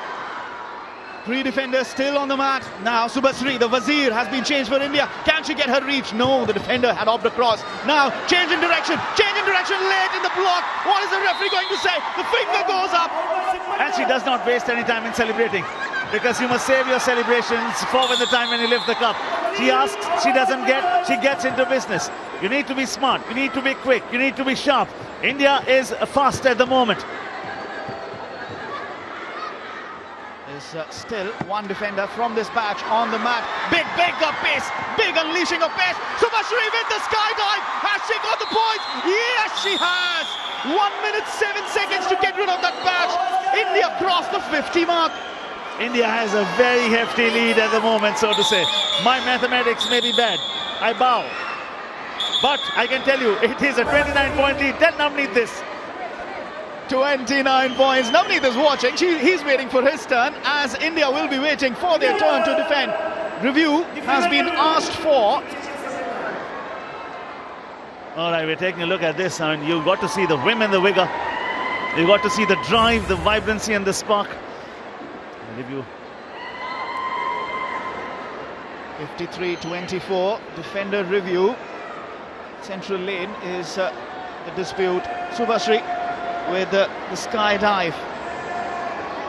3 defenders still on the mat. Now Subhasri, the Wazir, has been changed for India. Can she get her reach? No, the defender had hopped across. Now change in direction late in the block. What is the referee going to say? The finger goes up. And she does not waste any time in celebrating, because you must save your celebrations for the time when you lift the cup. She asks, she doesn't get, she gets into business. You need to be smart, you need to be quick, you need to be sharp. India is fast at the moment. There's still one defender from this batch on the mat. Big pace, big unleashing of pace. Subhasri with the skydive. Has she got the points? Yes, she has. 1 minute 7 seconds to get rid of that batch. India crossed the 50 mark. India has a very hefty lead at the moment, so to say. My mathematics may be bad. I bow. But I can tell you, it is a 29-point lead. Tell Navneet this. 29 points. Navneet is watching. He's waiting for his turn, as India will be waiting for their turn to defend. Review has been asked for. All right, we're taking a look at this. I mean, you've got to see the vim and the vigor. You've got to see the drive, the vibrancy, and the spark. Review. 53-24. Defender review. Central lane is the dispute. Subhasri with the skydive.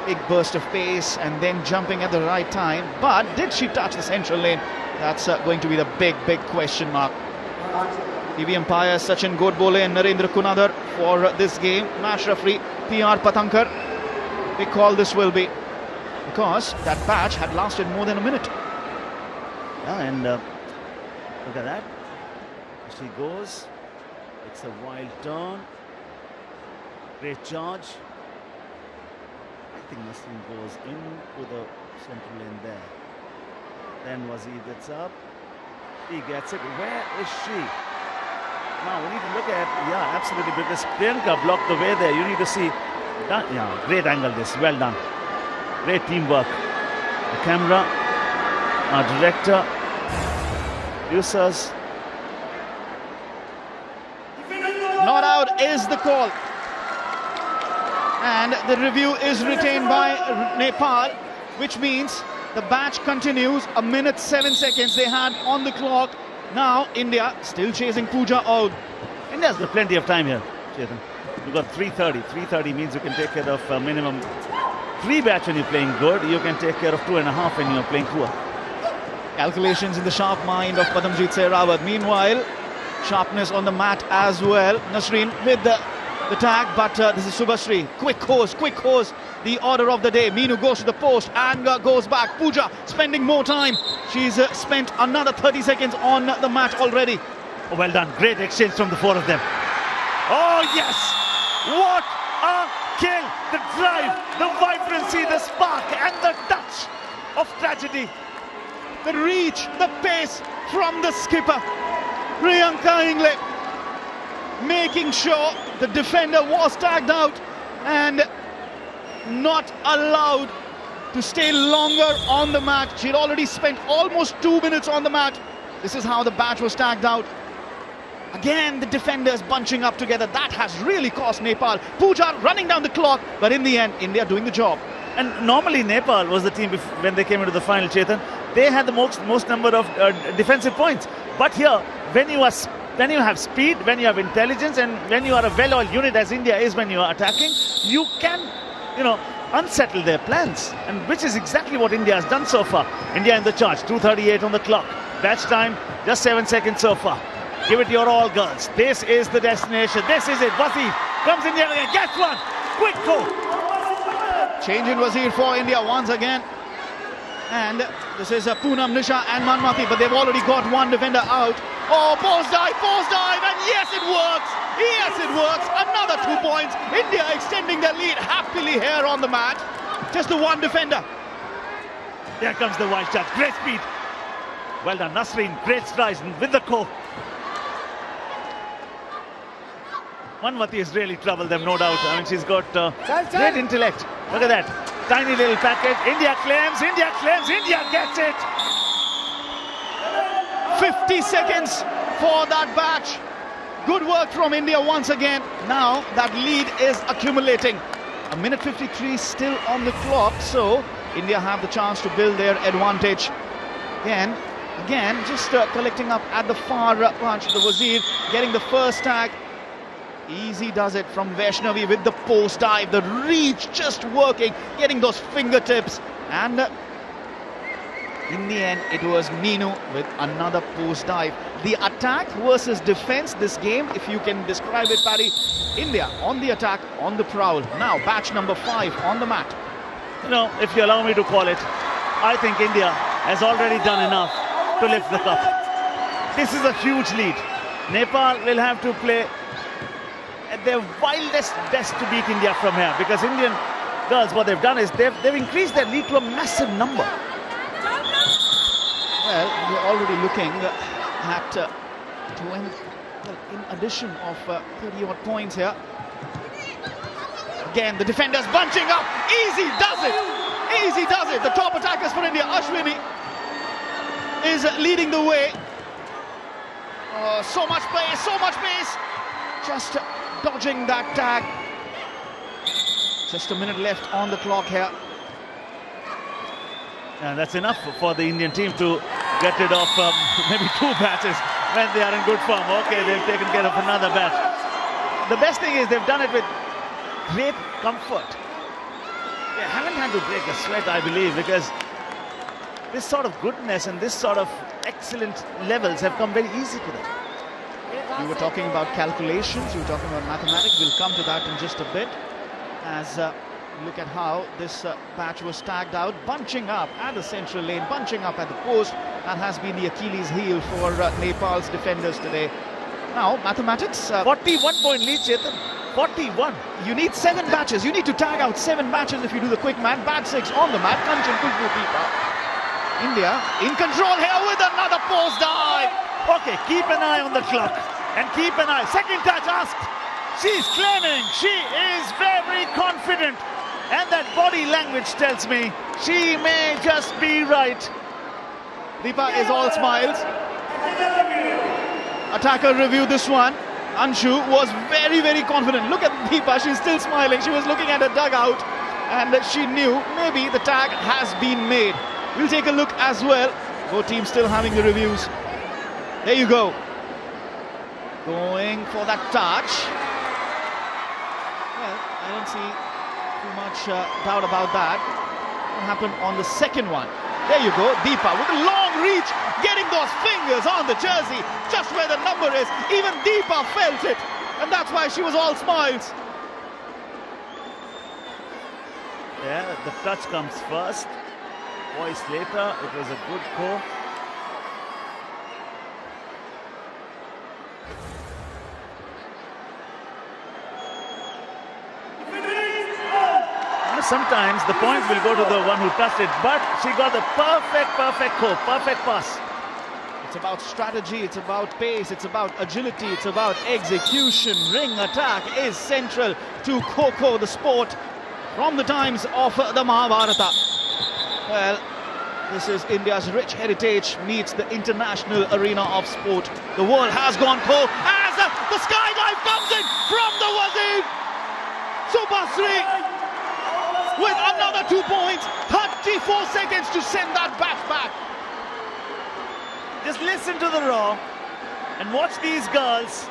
Big burst of pace and then jumping at the right time. But did she touch the central lane? That's going to be the big question mark. TV umpires Sachin Godbole and Narendra Kunadar for this game. Match referee P.R. Patankar. Big call this will be, because that batch had lasted more than a minute. And look at that. She goes. It's a wild turn. Great charge. I think Nasreen goes into the central lane there. Then Wazir gets up. He gets it. Where is she? Now we need to look at, yeah, absolutely, because Priyanka blocked the way there. You need to see, yeah, great angle this. Well done. Great teamwork. The camera, our director, producers. Not out is the call. And the review is retained by Nepal, which means the match continues. 1 minute 7 seconds they had on the clock. Now India still chasing Pooja out. India's got plenty of time here, Chetan. You've got 3:30. 3:30 means you can take care of minimum 3 bats when you're playing good. You can take care of 2.5 when you're playing poor. Calculations in the sharp mind of Padamjeet Sehrawat. Meanwhile, sharpness on the mat as well. Nasreen with the tag, but this is Subhashree. Quick hose. The order of the day. Meenu goes to the post and goes back. Pooja spending more time. She's spent another 30 seconds on the mat already. Oh, well done. Great exchange from the 4 of them. Oh, yes. What a kill. The drive, the vibrancy, the spark and the touch of tragedy. The reach, the pace from the skipper. Priyanka Ingle making sure the defender was tagged out and not allowed to stay longer on the mat. She'd already spent almost 2 minutes on the mat. This is how the bat was tagged out. Again, the defenders bunching up together. That has really cost Nepal. Pooja running down the clock, but in the end, India doing the job. And normally Nepal was the team when they came into the final, Chetan. They had the most number of defensive points. But here, when you have speed, when you have intelligence, and when you are a well-oiled unit, as India is when you are attacking, you can, unsettle their plans. And which is exactly what India has done so far. India in the charge, 2:38 on the clock. Batch time, just 7 seconds so far. Give it your all, girls. This is the destination. This is it. Wazir comes in here again. Gets one. Quick Kho. Change in Wazir for India once again. And this is Poonam, Nisha and Manmati, but they've already got one defender out. Oh, post dive, and yes, it works. Yes, it works. Another 2 points. India extending their lead happily here on the mat. Just the one defender. Here comes the wild shot. Great speed. Well done, Nasreen. Great strides with the Kho. Manmati has really troubled them, no doubt. I mean, she's got great intellect. Look at that. Tiny little package. India claims, India gets it. 50 seconds for that batch. Good work from India once again. Now that lead is accumulating. 1 minute 53 still on the clock, so India have the chance to build their advantage. Again, just collecting up at the far punch. The Wazir getting the first tag. Easy does it from Vaishnavi with the post dive. The reach just working, getting those fingertips. And in the end, it was Meenu with another post dive. The attack versus defense this game, if you can describe it, Paddy. India on the attack, on the prowl. Now batch number 5 on the mat. If you allow me to call it, I think India has already done enough to lift the cup. This is a huge lead. Nepal will have to play at their wildest best to beat India from here, because Indian girls, what they've done is they've increased their lead to a massive number. Well, we're already looking at 20, in addition of 30-odd points here. Again, the defenders bunching up. Easy does it. Easy does it. The top attackers for India. Ashwini is leading the way. So much pace. Just dodging that tag. Just a minute left on the clock here. And that's enough for the Indian team to get rid of maybe 2 batches when they are in good form. Okay, they've taken care of another batch. The best thing is they've done it with great comfort. They haven't had to break a sweat, I believe, because this sort of goodness and this sort of excellent levels have come very easy to them. You were talking about calculations, you were talking about mathematics. We'll come to that in just a bit, as Look at how this patch was tagged out, bunching up at the central lane, bunching up at the post. That has been the Achilles heel for Nepal's defenders today. Now, mathematics. 41-point lead, Chetan. 41. You need 7 batches. You need to tag out 7 batches if you do the quick man. Bat 6 on the mat. Kanchan Kulku keeper. India in control here with another post dive. Okay, keep an eye on the clock. And keep an eye. Second touch asked. She's claiming. She is very confident. And that body language tells me she may just be right. Deepa is all smiles. Attacker review this one. Anshu was very, very confident. Look at Deepa, she's still smiling. She was looking at a dugout and she knew maybe the tag has been made. We'll take a look as well. Both teams still having the reviews. There you go. Going for that touch. Well, I don't see too much doubt about that. What happened on the second one? There you go, Deepa with a long reach, getting those fingers on the jersey, just where the number is. Even Deepa felt it, and that's why she was all smiles. Yeah, the touch comes first. Voice later. It was a good Kho. Sometimes the points will go to the one who touched it, but she got the perfect Kho, perfect pass. It's about strategy, it's about pace, it's about agility, it's about execution. Ring attack is central to Kho Kho, the sport from the times of the Mahabharata. Well, this is India's rich heritage meets the international arena of sport. The world has gone Kho as the skydive comes in from the Wazir. Subhasri with another 2 points, 34 seconds to send that bat back. Just listen to the raw and watch these girls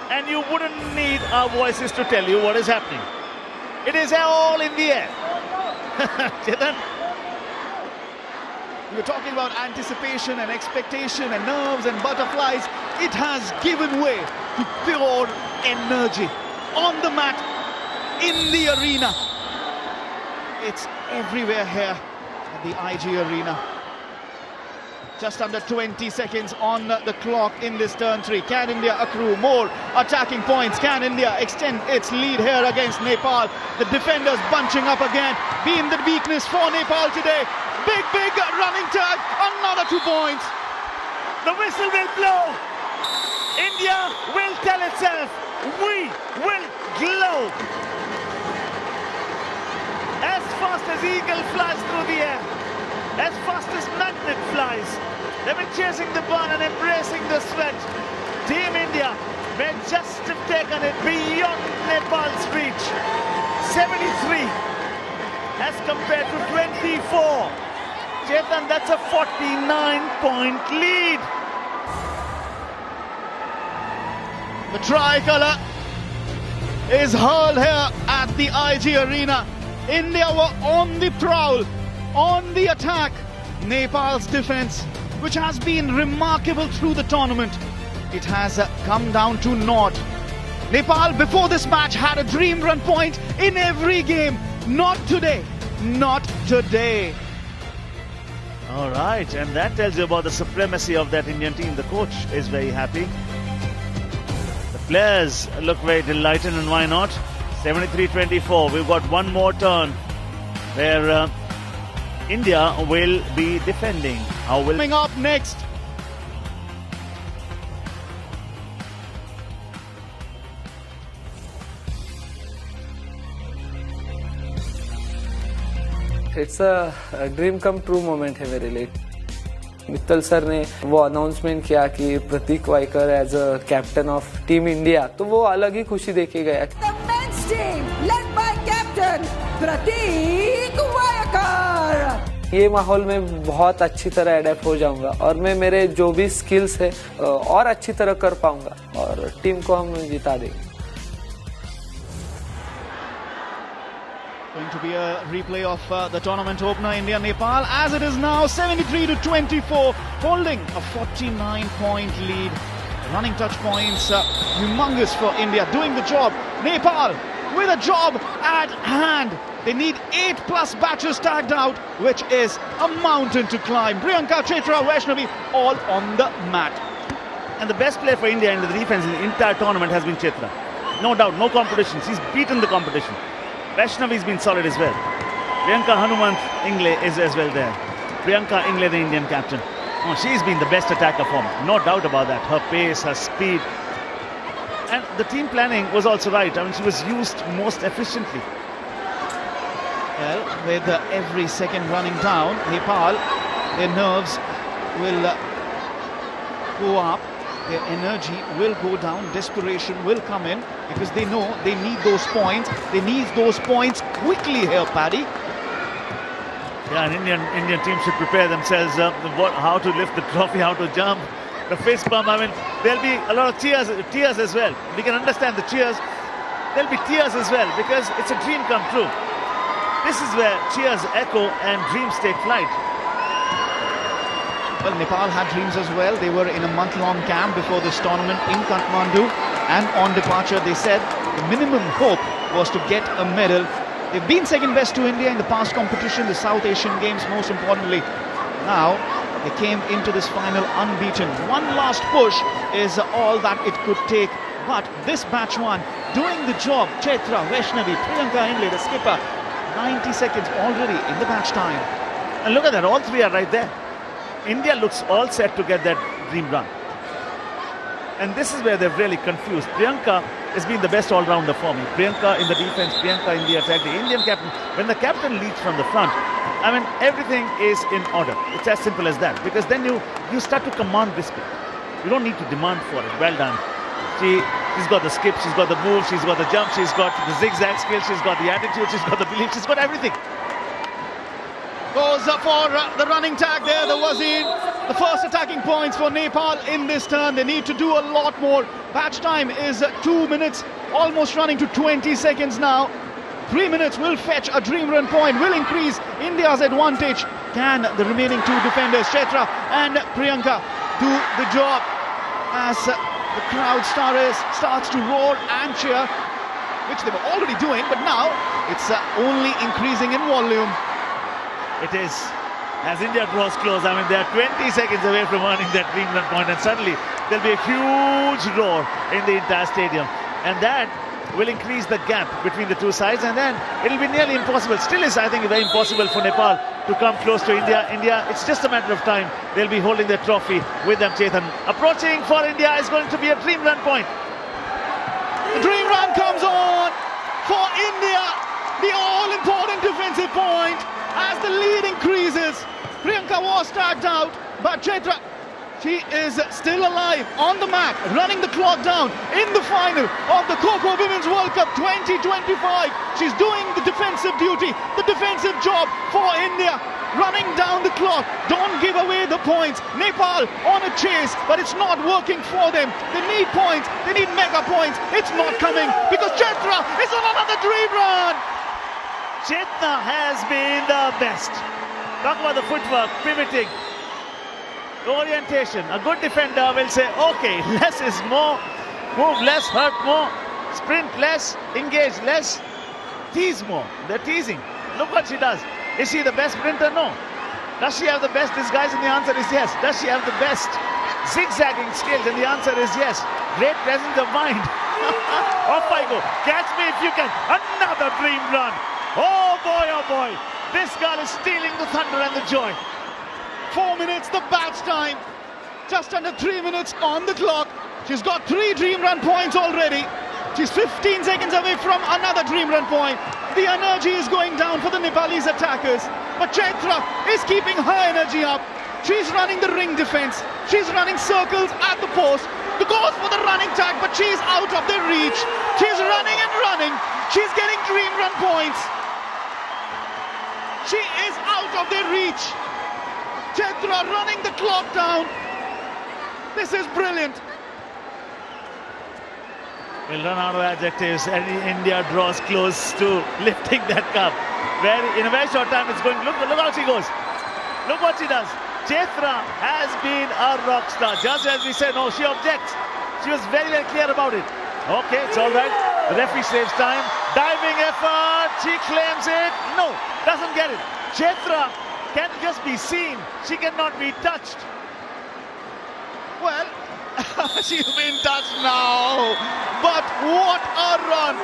and you wouldn't need our voices to tell you what is happening. It is all in the air. Chetan? We were talking about anticipation and expectation and nerves and butterflies. It has given way to pure energy on the mat, in the arena. It's everywhere here at the IG Arena. Just under 20 seconds on the clock in this turn 3. Can India accrue more attacking points? Can India extend its lead here against Nepal? The defenders bunching up again, being the weakness for Nepal today. Big running tag, another 2 points. The whistle will blow. India will tell itself, we will glow. As fast as eagle flies through the air, as fast as magnet flies, they've been chasing the ball and embracing the sweat. Team India may just have taken it beyond Nepal's reach. 73 as compared to 24. Chetan, that's a 49-point lead. The tricolour is hurled here at the IG Arena. India were on the prowl, on the attack. Nepal's defence, which has been remarkable through the tournament, it has come down to naught. Nepal, before this match, had a dream run point in every game. Not today. Not today. All right, and that tells you about the supremacy of that Indian team. The coach is very happy. The players look very delighted, and why not? 73-24. We've got one more turn where India will be defending. Coming up next. It's a dream come true moment है मेरे लिए. Mittal sir ने वो announcement किया कि प्रतीक वाइकर as a captain of team India, तो वो अलग ही खुशी देके गया. ये माहौल में बहुत अच्छी तरह अडेप्ट हो जाऊंगा और मैं मेरे जो भी स्किल्स है और अच्छी तरह कर पाऊंगा और टीम को हम जिता देंगे. Going to be a replay of the tournament opener, India-Nepal, as it is now 73-24, holding a 49-point lead. Running touch points, humongous for India, doing the job. Nepal with a job at hand. They need 8+ batches tagged out, which is a mountain to climb. Priyanka, Chetra, Vaishnavi all on the mat. And the best player for India in the defense in the entire tournament has been Chetra. No doubt, no competition. She's beaten the competition. Vaishnavi's been solid as well. Priyanka Hanumant Ingle is as well there. Priyanka Ingle, the Indian captain. Oh, she's been the best attacker for me. No doubt about that. Her pace, her speed. And the team planning was also right. I mean, she was used most efficiently. Well, with every second running down, Nepal, their nerves will go up, their energy will go down, desperation will come in, because they know they need those points. They need those points quickly here, Paddy. Yeah, an Indian team should prepare themselves how to lift the trophy, how to jump, the fist bump. I mean, there'll be a lot of tears as well. We can understand the cheers. There'll be tears as well, because it's a dream come true. This is where cheers echo and dreams take flight. Well, Nepal had dreams as well. They were in a month-long camp before this tournament in Kathmandu, and on departure they said the minimum hope was to get a medal. They've been second best to India in the past competition, the South Asian Games most importantly. Now they came into this final unbeaten. One last push is all that it could take. But this batch one doing the job. Chetra, Vaishnavi, Priyanka Ingle, the skipper. 90 seconds already in the batch time. And look at that, all three are right there. India looks all set to get that dream run. And this is where they're really confused. Priyanka has been the best all-rounder for me. Priyanka in the defense, Priyanka in the attack. The Indian captain, when the captain leads from the front, I mean, everything is in order. It's as simple as that. Because then you start to command respect. You don't need to demand for it. Well done. She's got the skip, she's got the move, she's got the jump, she's got the zigzag skill, she's got the attitude, she's got the belief, she's got everything. Goes for the running tag there, the Wazir. The first attacking points for Nepal in this turn. They need to do a lot more. Batch time is 2 minutes, almost running to 20 seconds now. 3 minutes will fetch a dream run point, will increase India's advantage. Can the remaining two defenders, Chetra and Priyanka, do the job as the crowd starts to roar and cheer, which they were already doing, but now it's only increasing in volume. It is. As India draws close, I mean, they are 20 seconds away from earning that dream run point, and suddenly there'll be a huge roar in the entire stadium. And that will increase the gap between the two sides, and then it'll be nearly impossible. Still is, I think, very impossible for Nepal to come close to India. India, it's just a matter of time. They'll be holding their trophy with them, Chetan. Approaching for India is going to be a dream run point. The dream run comes on for India. The all-important defensive point as the lead increases. Priyanka was tagged out, but Chetra, she is still alive on the mat, running the clock down in the final of the Kho Kho Women's World Cup 2025. She's doing the defensive duty, the defensive job for India, running down the clock. Don't give away the points. Nepal on a chase, but it's not working for them. They need points, they need mega points. It's not coming because Chetra is on another dream run. Chetra has been the best. Talk about the footwork, pivoting, orientation. A good defender will say, okay, less is more, move less, hurt more, sprint less, engage less, tease more. They're teasing. Look what she does. Is she the best sprinter? No. Does she have the best disguise? And the answer is yes. Does she have the best zigzagging skills? And the answer is yes. Great presence of mind. Off I go. Catch me if you can. Another dream run. Oh boy, this girl is stealing the thunder and the joy. 4 minutes, the batch time. Just under 3 minutes on the clock. She's got 3 dream run points already. She's 15 seconds away from another dream run point. The energy is going down for the Nepalese attackers. But Chetra is keeping her energy up. She's running the ring defense. She's running circles at the post. The goes for the running tag, but she's out of their reach. She's running and running. She's getting dream run points. She is out of their reach. Chetra running the clock down. This is brilliant. We'll run out of adjectives, and India draws close to lifting that cup. In a very short time, it's going. Look how she goes. Look what she does. Chetra has been a rock star. Just as we said, no, she objects. She was very, very clear about it. Okay, it's all right. The referee saves time. Diving effort, she claims it. No, doesn't get it. Chaitra can just be seen. She cannot be touched. Well, she's been touched now. But what a run.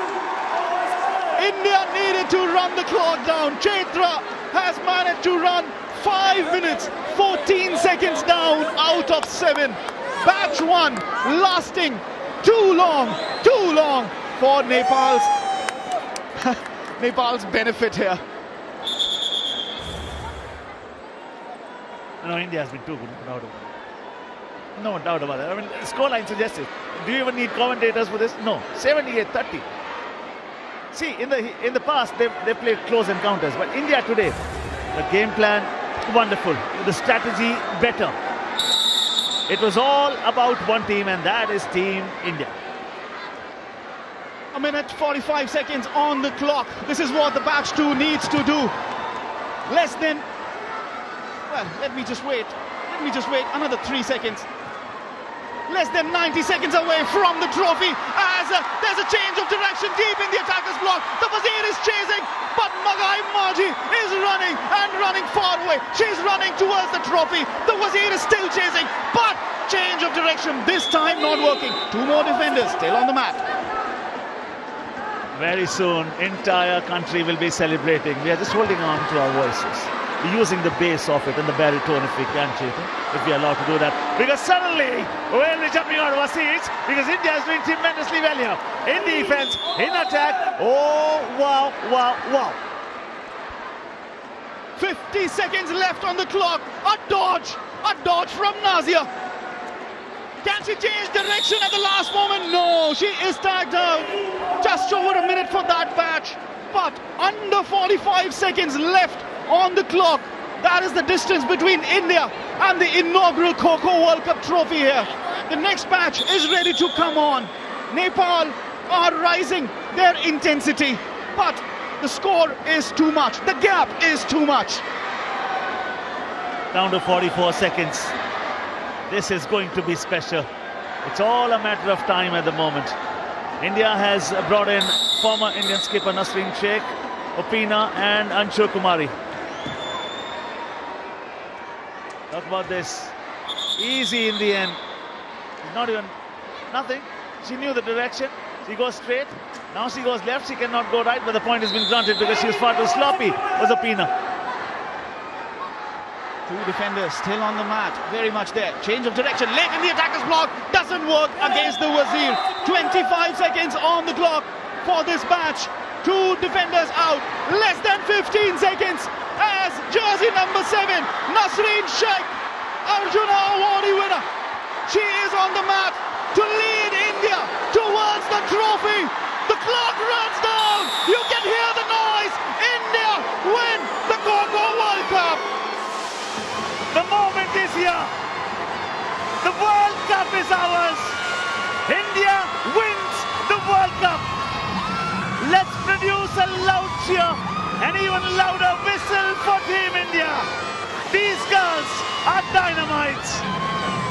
India needed to run the clock down. Chaitra has managed to run 5 minutes, 14 seconds down out of 7. Batch 1 lasting too long for Nepal's benefit here. No, India has been too good, no doubt about it. I mean, scoreline suggests it. Do you even need commentators for this? No, 78-30. See, in the past, they played close encounters, but India today, the game plan, wonderful. The strategy, better. It was all about one team, and that is Team India. A minute 45 seconds on the clock. This is what the batch 2 needs to do. Less than, well, let me just wait another 3 seconds. Less than 90 seconds away from the trophy as there's a change of direction deep in the attacker's block. The Wazir is chasing, but Magai Maji is running far away. She's running towards the trophy. The Wazir is still chasing, but change of direction, this time not working. 2 more defenders still on the mat. Very soon, entire country will be celebrating. We are just holding on to our voices, using the bass of it and the baritone if we can, if we are allowed to do that. Because suddenly, we'll be jumping out of our seats because India is doing tremendously well here. In defense, in attack. Oh, wow, wow, wow. 50 seconds left on the clock. A dodge from Nazia. Can she change direction at the last moment? No, she is tagged out. Just over a minute for that batch. But under 45 seconds left on the clock. That is the distance between India and the inaugural Kho Kho World Cup trophy here. The next batch is ready to come on. Nepal are rising their intensity, but the score is too much. The gap is too much. Down to 44 seconds. This is going to be special. It's all a matter of time at the moment. India has brought in former Indian skipper Nasreen Sheikh, Opina and Anshu Kumari. Talk about this. Easy in the end. Not even nothing. She knew the direction. She goes straight. Now she goes left. She cannot go right, but the point has been granted because she was far too sloppy, was Opina. 2 defenders still on the mat, very much there. Change of direction, late in the attacker's block, doesn't work against the Wazir. 25 seconds on the clock for this match. 2 defenders out, less than 15 seconds as jersey number 7, Nasreen Sheikh, Arjuna Award winner. She is on the mat to lead India towards the trophy. The clock runs down, you can hear the noise. India win the Kho Kho World Cup. The moment is here. The World Cup is ours. India wins the World Cup. Let's produce a loud cheer, an even louder whistle for Team India. These girls are dynamites.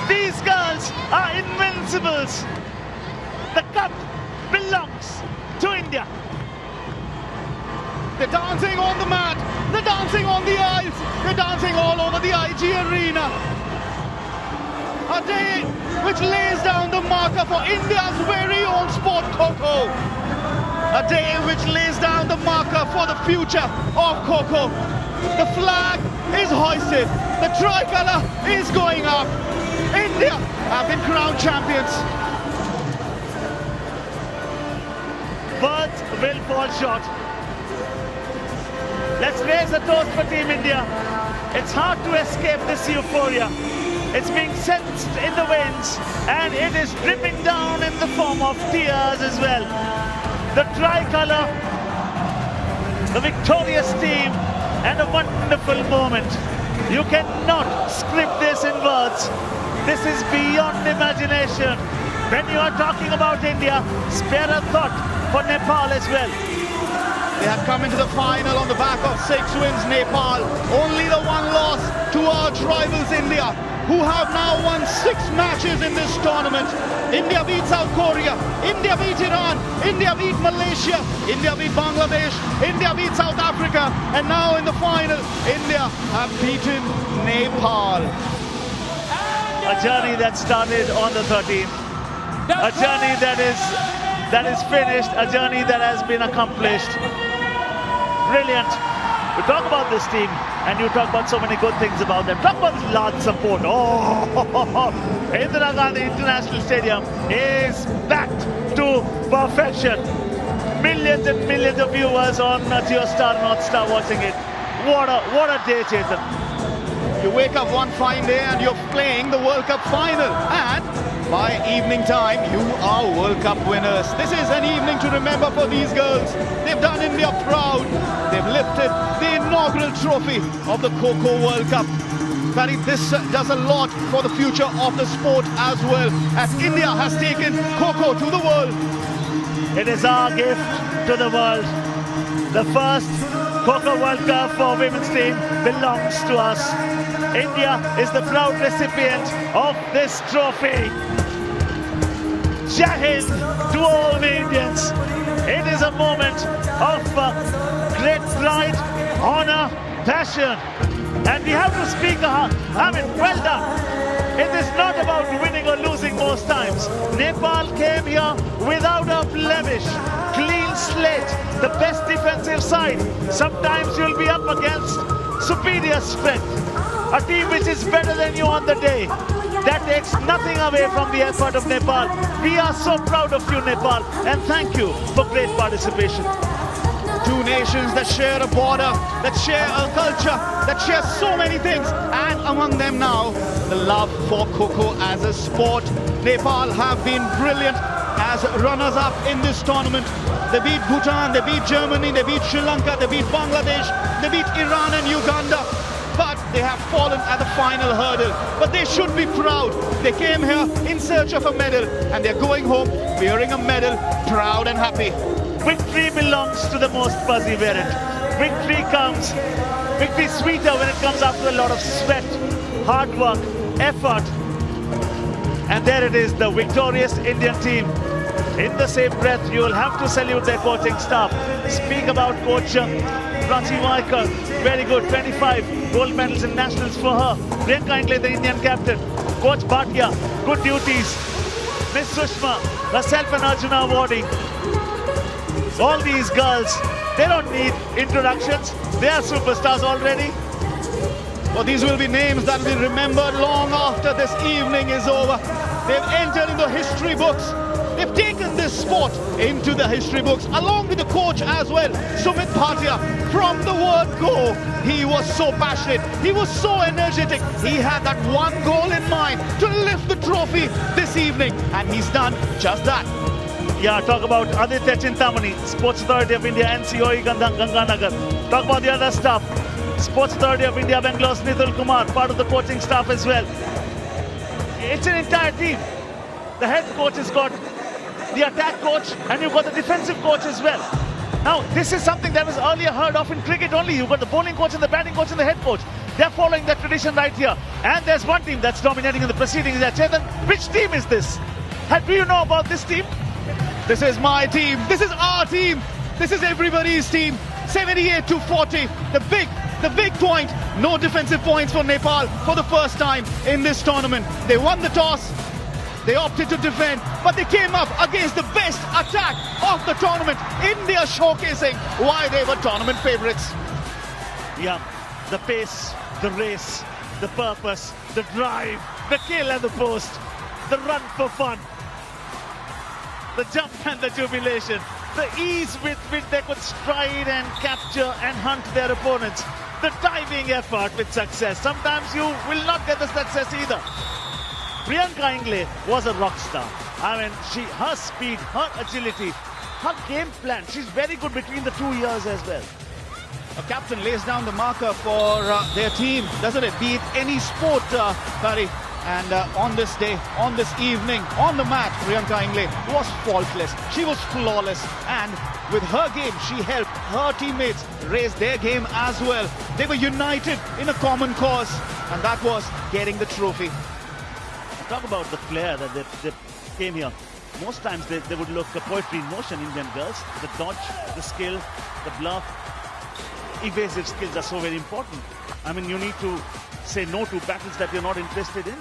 These girls are invincibles. The cup belongs to India. They're dancing on the mat, they're dancing on the ice, they're dancing all over the IG arena. A day which lays down the marker for India's very own sport, Kho Kho. A day which lays down the marker for the future of Kho Kho. The flag is hoisted, the tricolour is going up. India have been crowned champions. Birds will fall short. Let's raise a toast for Team India. It's hard to escape this euphoria. It's being sensed in the winds and it is dripping down in the form of tears as well. The tricolour, the victorious team, and a wonderful moment. You cannot script this in words. This is beyond imagination. When you are talking about India, spare a thought for Nepal as well. They had come into the final on the back of 6 wins. Nepal, only the one loss to arch rivals India, who have now won 6 matches in this tournament. India beat South Korea, India beat Iran, India beat Malaysia, India beat Bangladesh, India beat South Africa, and now in the final, India have beaten Nepal. A journey that started on the 13th, a journey that is finished, a journey that has been accomplished. Brilliant. You talk about this team and you talk about so many good things about them. Talk about this large support. Oh, Indira Gandhi International Stadium is packed to perfection. Millions and millions of viewers on JioStar North Star watching it. What a day, Chetan. You wake up one fine day and you're playing the World Cup final, and by evening time you are World Cup winners. This is an evening to remember for these girls. They've done India proud. They've lifted the inaugural trophy of the Kho Kho World Cup. Barry, this does a lot for the future of the sport as well, as India has taken Kho Kho to the world. It is our gift to the world. The first Kho Kho World Cup for women's team belongs to us. India is the proud recipient of this trophy. Jai Hind to all the Indians. It is a moment of great pride, honor, passion. And we have to speak, well done. It is not about winning or losing most times. Nepal came here without a blemish. Clean slate, the best defensive side. Sometimes you'll be up against superior strength. A team which is better than you on the day. That takes nothing away from the effort of Nepal. We are so proud of you, Nepal, and thank you for great participation. 2 nations that share a border, that share a culture, that share so many things, and among them now, the love for Kho Kho as a sport. Nepal have been brilliant as runners-up in this tournament. They beat Bhutan, they beat Germany, they beat Sri Lanka, they beat Bangladesh, they beat Iran and Uganda. But they have fallen at the final hurdle. But they should be proud. They came here in search of a medal, and they're going home wearing a medal, proud and happy. Victory belongs to the most perseverant. Victory sweeter when it comes after a lot of sweat, hard work, effort. And there it is, the victorious Indian team. In the same breath, you will have to salute their coaching staff. Speak about Coach Prachi Vaikar, very good, 25 gold medals in nationals for her. Priyanka Ingle, the Indian captain. Coach Bhatia, good duties. Miss Sushma, herself an Arjuna awardee. All these girls, they don't need introductions. They are superstars already. Well, these will be names that will be remembered long after this evening is over. They've entered into history books. They've taken this sport into the history books, along with the coach as well, Sumit Bhatia. From the word go, he was so passionate, he was so energetic. He had that one goal in mind, to lift the trophy this evening, and he's done just that. Yeah, talk about Aditya Chintamani, Sports Authority of India, NCOE Ganganagar. Talk about the other staff. Sports Authority of India, Bangalore, Nithul Kumar, part of the coaching staff as well. It's an entire team. The head coach has got the attack coach, and you've got the defensive coach as well. Now, this is something that was earlier heard of in cricket only. You've got the bowling coach and the batting coach and the head coach. They're following that tradition right here. And there's one team that's dominating in the proceedings. Chetan, which team is this? Do you know about this team? This is my team. This is our team. This is everybody's team. 78-40. The big point. No defensive points for Nepal for the first time in this tournament. They won the toss. They opted to defend, but they came up against the best attack of the tournament. India showcasing why they were tournament favourites. Yeah, the pace, the race, the purpose, the drive, the kill and the post, the run for fun, the jump and the jubilation, the ease with which they could stride and capture and hunt their opponents, the diving effort with success. Sometimes you will not get the success either. Priyanka Ingle was a rock star. I mean, her speed, her agility, her game plan. She's very good between the 2 years as well. A captain lays down the marker for their team, doesn't it? Be it any sport, Barry. And on this day, on this evening, on the mat, Priyanka Ingle was faultless. She was flawless. And with her game, she helped her teammates raise their game as well. They were united in a common cause, and that was getting the trophy. Talk about the flair that they came here. Most times they would look poetry in motion, Indian girls. The dodge, the skill, the bluff, evasive skills are so very important. I mean, you need to say no to battles that you're not interested in.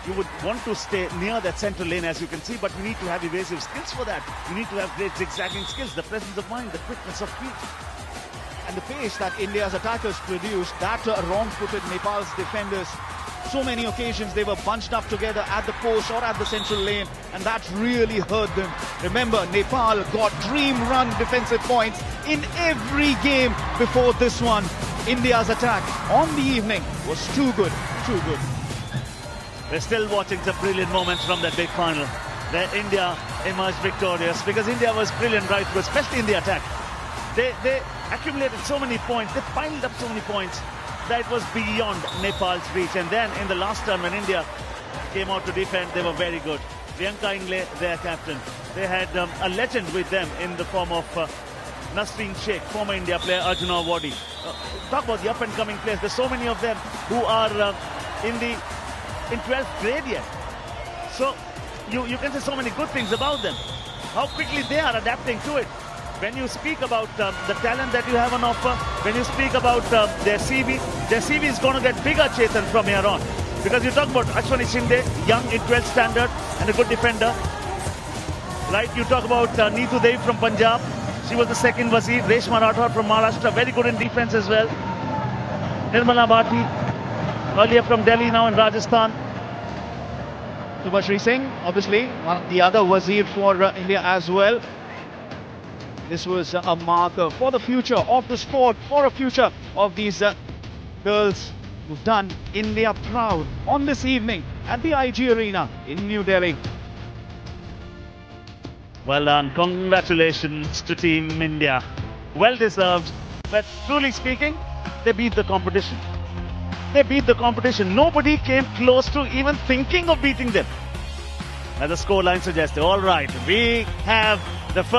You would want to stay near that central lane, as you can see, but you need to have evasive skills for that. You need to have great zigzagging skills, the presence of mind, the quickness of feet. And the pace that India's attackers produced, that wrong-footed Nepal's defenders, so many occasions they were bunched up together at the post or at the central lane, and that really hurt them. Remember, Nepal got dream run defensive points in every game before this one. India's attack on the evening was too good, too good. We're still watching some brilliant moments from that big final, where India emerged victorious, because India was brilliant right through, especially in the attack. They accumulated so many points, they piled up so many points that it was beyond Nepal's reach. And then in the last turn, when India came out to defend, they were very good. Priyanka Ingle, their captain, they had a legend with them in the form of Nasreen Sheikh, former India player Arjuna Wadi. Talk about the up-and-coming players. There's so many of them who are in 12th grade yet. So you can say so many good things about them. How quickly they are adapting to it. When you speak about the talent that you have on offer, when you speak about their CV is going to get bigger, Chetan, from here on. Because you talk about Ashwani Shinde, young in 12th standard and a good defender. Right, you talk about Neetu Devi from Punjab. She was the second Wazir. Reshma Rathod from Maharashtra, very good in defense as well. Nirmala Bhati, earlier from Delhi, now in Rajasthan. Subhashri Singh, obviously, one of the other Wazir for India as well. This was a marker for the future of the sport, for a future of these girls who've done India proud on this evening at the IG Arena in New Delhi. Well done. Congratulations to Team India. Well deserved. But truly speaking, they beat the competition. They beat the competition. Nobody came close to even thinking of beating them, as the scoreline suggested. All right, we have the first